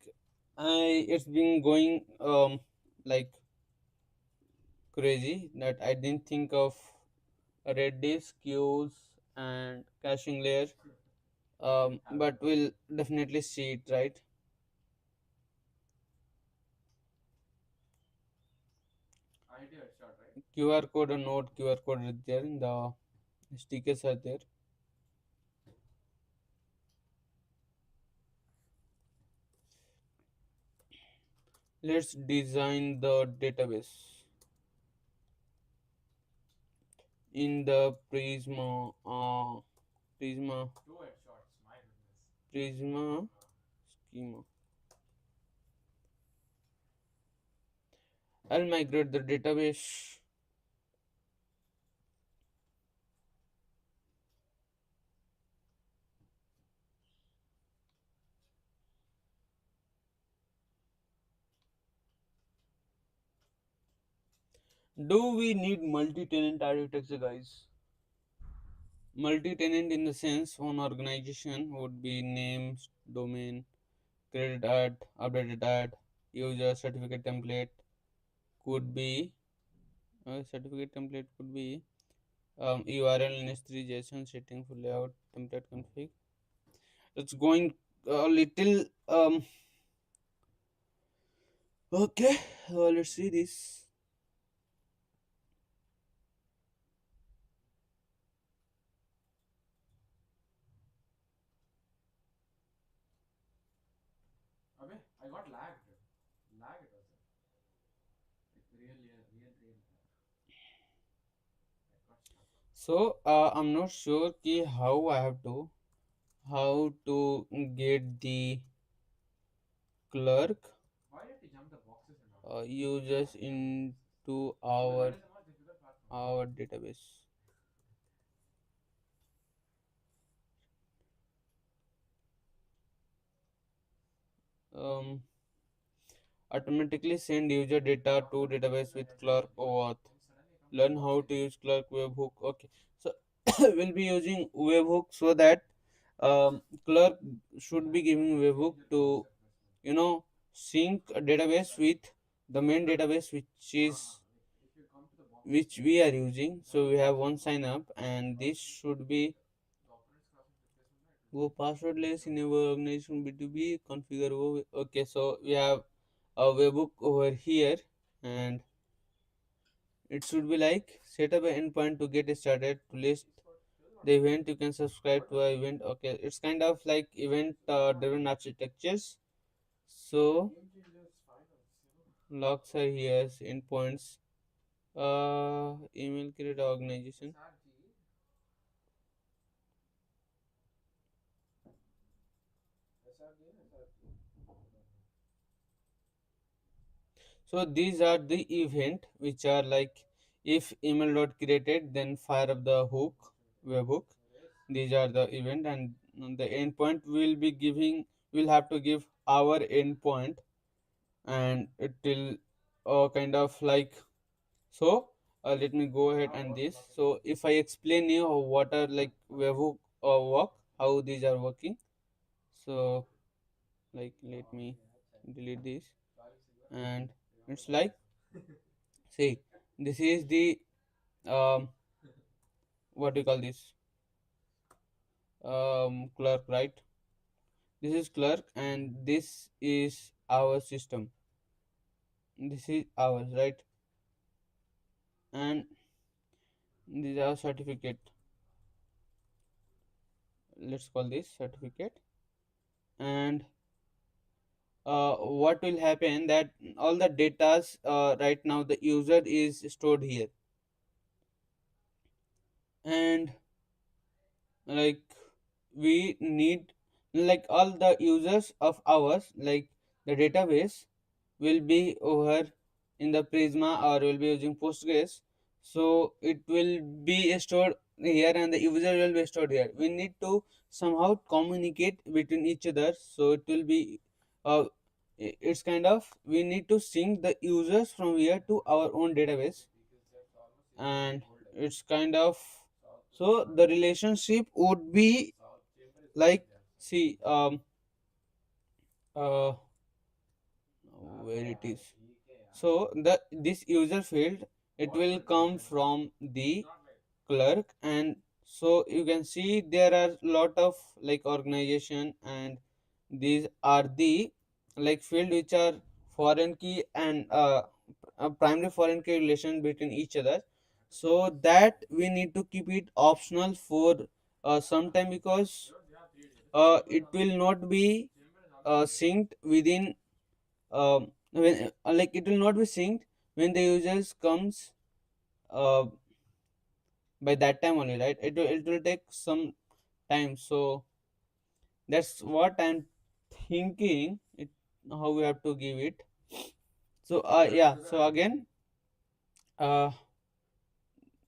it's been going like crazy that I didn't think of Redis queues and caching layer. But we'll definitely see it, right? QR code or not QR code is there in the stickers are there. Let's design the database in the Prisma schema. I'll migrate the database. Do we need multi-tenant architecture, guys? Multi-tenant in the sense one organization would be name, domain, created at, updated at, user certificate template could be certificate template could be URL ns3 JSON setting for layout template config. It's going a little okay. Let's see this. Abbe, I got lagged. Lag it was like real lag. I got stuck. So I'm not sure ki how to get the clerk users into our database. Um, Automatically send user data to database with clerk or auth. Learn how to use clerk webhook. Okay, so we'll be using webhook so that clerk should be giving webhook to sync a database with the main database which we are using. So we have one sign up and this should be go passwordless enable organization B2B configure okay, so we have a webhook over here and it should be like set up an endpoint to get started to list the event you can subscribe to a event. Okay, it's kind of like event driven architectures. So logs are here endpoints email create organization. So these are the event which are like if email dot created then fire up the hook webhook. These are the event and the endpoint will be giving will have to give our endpoint and it will kind of like so let me go ahead and this. So if I explain you what are like webhook or work how these are working. So like let me delete this and it's like see this is the um what do you call this clerk, right? This is clerk and this is our system, this is ours, right? And this is our certificate, let's call this certificate. And what will happen that all the datas right now the user is stored here and like we need like all the users of ours like the database will be over in the Prisma or will be using Postgres. So it will be stored here and the user will be stored here. We need to somehow communicate between each other. So it will be uh, it's kind of we need to sync the users from here to our own database and it's kind of so the relationship would be like see uh where it is. So the this user field it will come from the clerk and so you can see there are lot of like organization and these are the like field which are foreign key and a primary foreign key relation between each other. So that we need to keep it optional for some time because it will not be synced within when like it will not be synced when the users comes uh, by that time only, right? It will take some time. So that's what I'm thinking it how we have to give it. So yeah, so again, uh,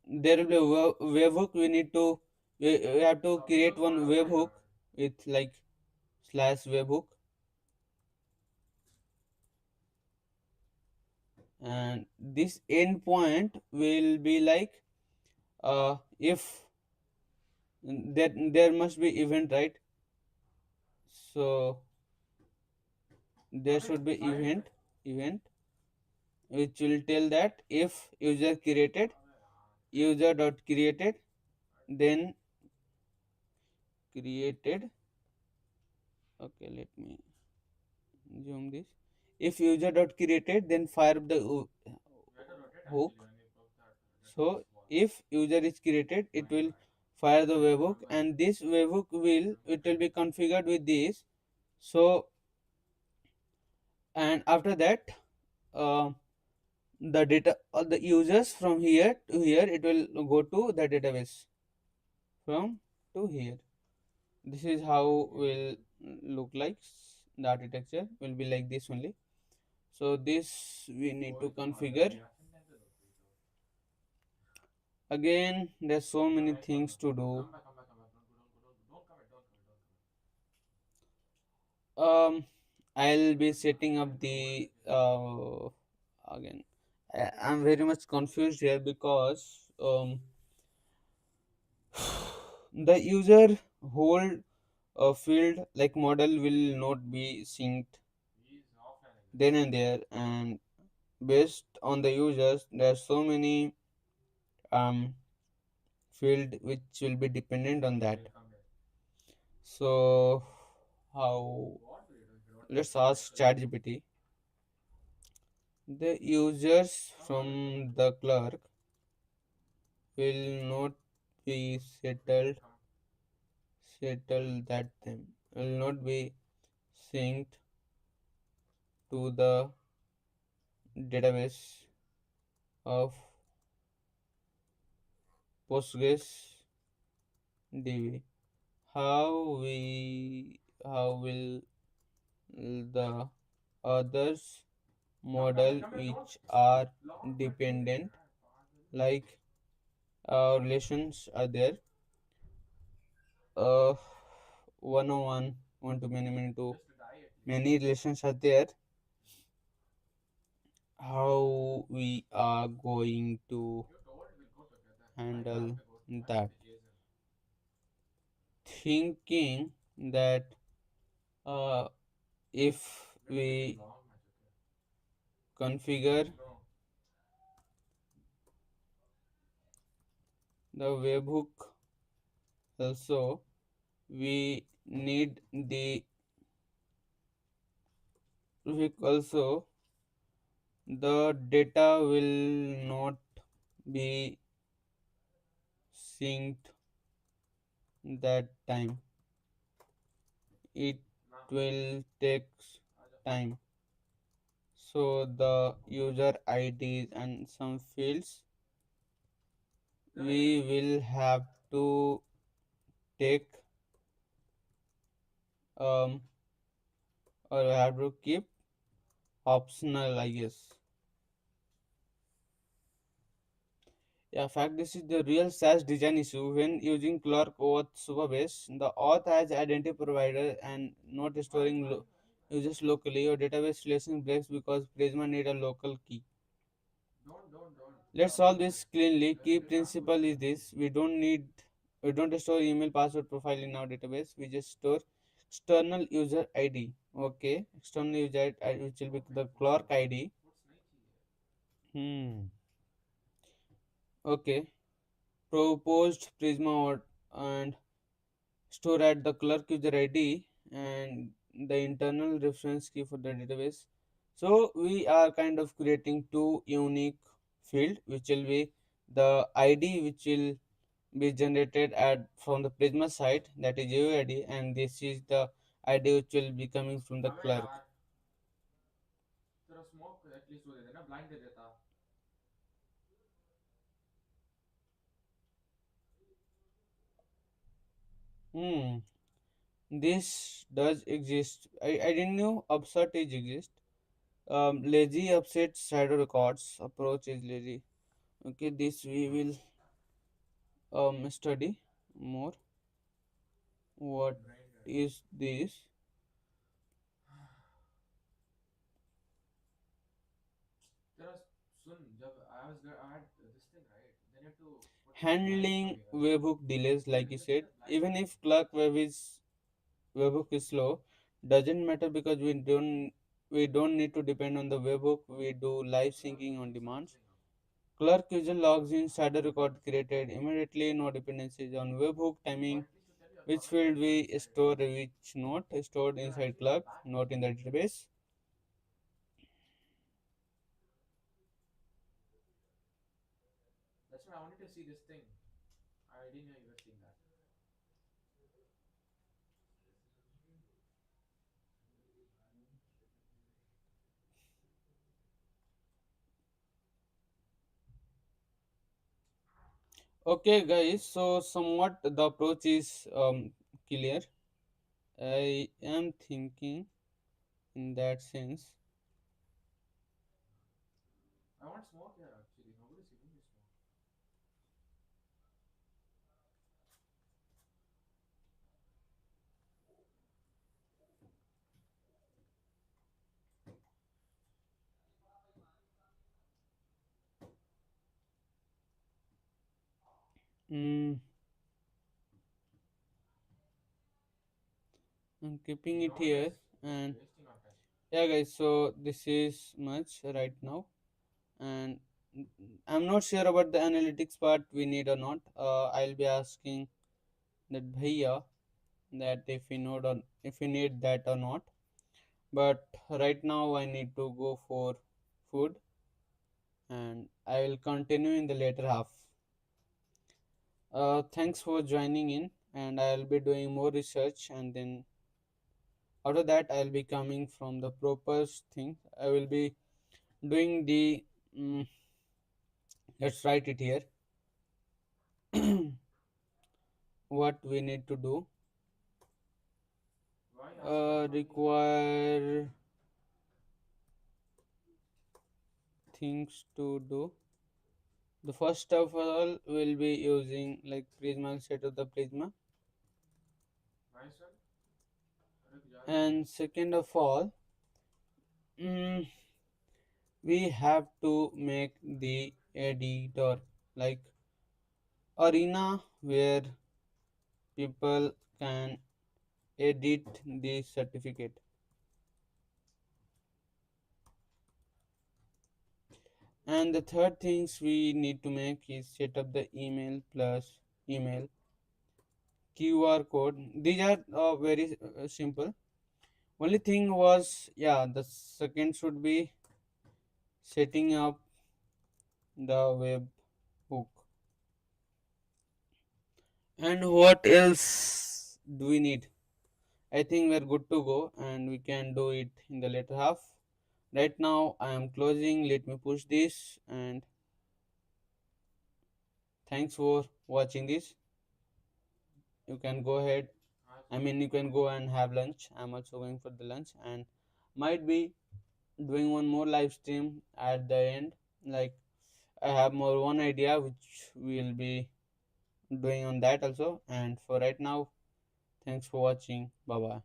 there will be a webhook. We have to create one webhook with like slash webhook, and this endpoint will be like if there must be event, right? So there should be event which will tell that if user created, user dot created, then created. Okay, let me zoom this. If user dot created, then fire the hook. So if user is created, it will fire the webhook, and this webhook will be configured with this. So and after that, uh, the data, all the users from here to here, it will go to the database from to here. This is how will look like. The architecture will be like this only. So this we need to configure. Again, there's so many things to do. um I'll be setting up the again, I'm very much confused here because the user hold field like model will not be synced then and there, and based on the users there are so many um field which will be dependent on that. So how, let's ask ChatGPT. The users from the clerk will not be settled that them will not be synced to the database of PostgreSQL. How will the others model which are dependent, like relations are there, 101, one to many, many to many relations are there. How we are going to handle that? Thinking that if we configure the webhook also, we need the webhook also, the data will not be synced that time. It will take time. So the user IDs and some fields we will have to take or have to keep optional, I guess. Yeah, fact, this is the real SaaS design issue. When using Clerk Auth Superbase, the auth has identity provider and not storing users locally. Your database relation breaks because Prisma need a local key. Let's solve this cleanly. Key principle is this: we don't store email password profile in our database. We just store external user ID. Okay, external user ID, which will be the Clerk ID. Hmm. Okay. Proposed Prisma and store at the clerk user ID and the internal reference key for the database. So we are kind of creating two unique field, which will be the ID which will be generated at from the Prisma side, that is UID, and this is the ID which will be coming from the clerk. Hmm. This does exist. I didn't know Upsert is exist. Lazy upset shadow records approach is lazy. Okay, this we will study more. What is this? Handling webhook delays, like you said, even if clerk webhook is slow, doesn't matter because we don't need to depend on the webhook. We do live syncing on demand. Clerk user logs in, shadow record created immediately, no dependencies on webhook timing. Which field we store, which note stored inside clerk, not in the database. Okay, guys, so somewhat the approach is clear. I am thinking in that sense. I'm keeping it here, and yeah, guys, so this is much right now, and I'm not sure about the analytics part we need or not. I'll be asking that bhaiya that if we need that or not. But right now I need to go for food, and I will continue in the later half. Thanks for joining in, and I'll be doing more research, and then after that I'll be coming from the proper thing. I will be doing the let's write it here. What we need to do, require things to do. The first of all will be using like Prisma, set of the Prisma, and second of all, mm, we have to make the editor like arena where people can edit the certificate. And the third things we need to make is set up the email plus email QR code. These are very simple. Only thing was, yeah, the second should be setting up the web hook. And what else do we need? I think we're good to go, and we can do it in the later half. Right now I am closing. Let me push this, and thanks for watching this. You can go ahead. I mean, you can go and have lunch. I'm also going for the lunch, and might be doing one more live stream at the end. Like, I have more one idea which we'll be doing on that also. And for right now, thanks for watching. Bye bye.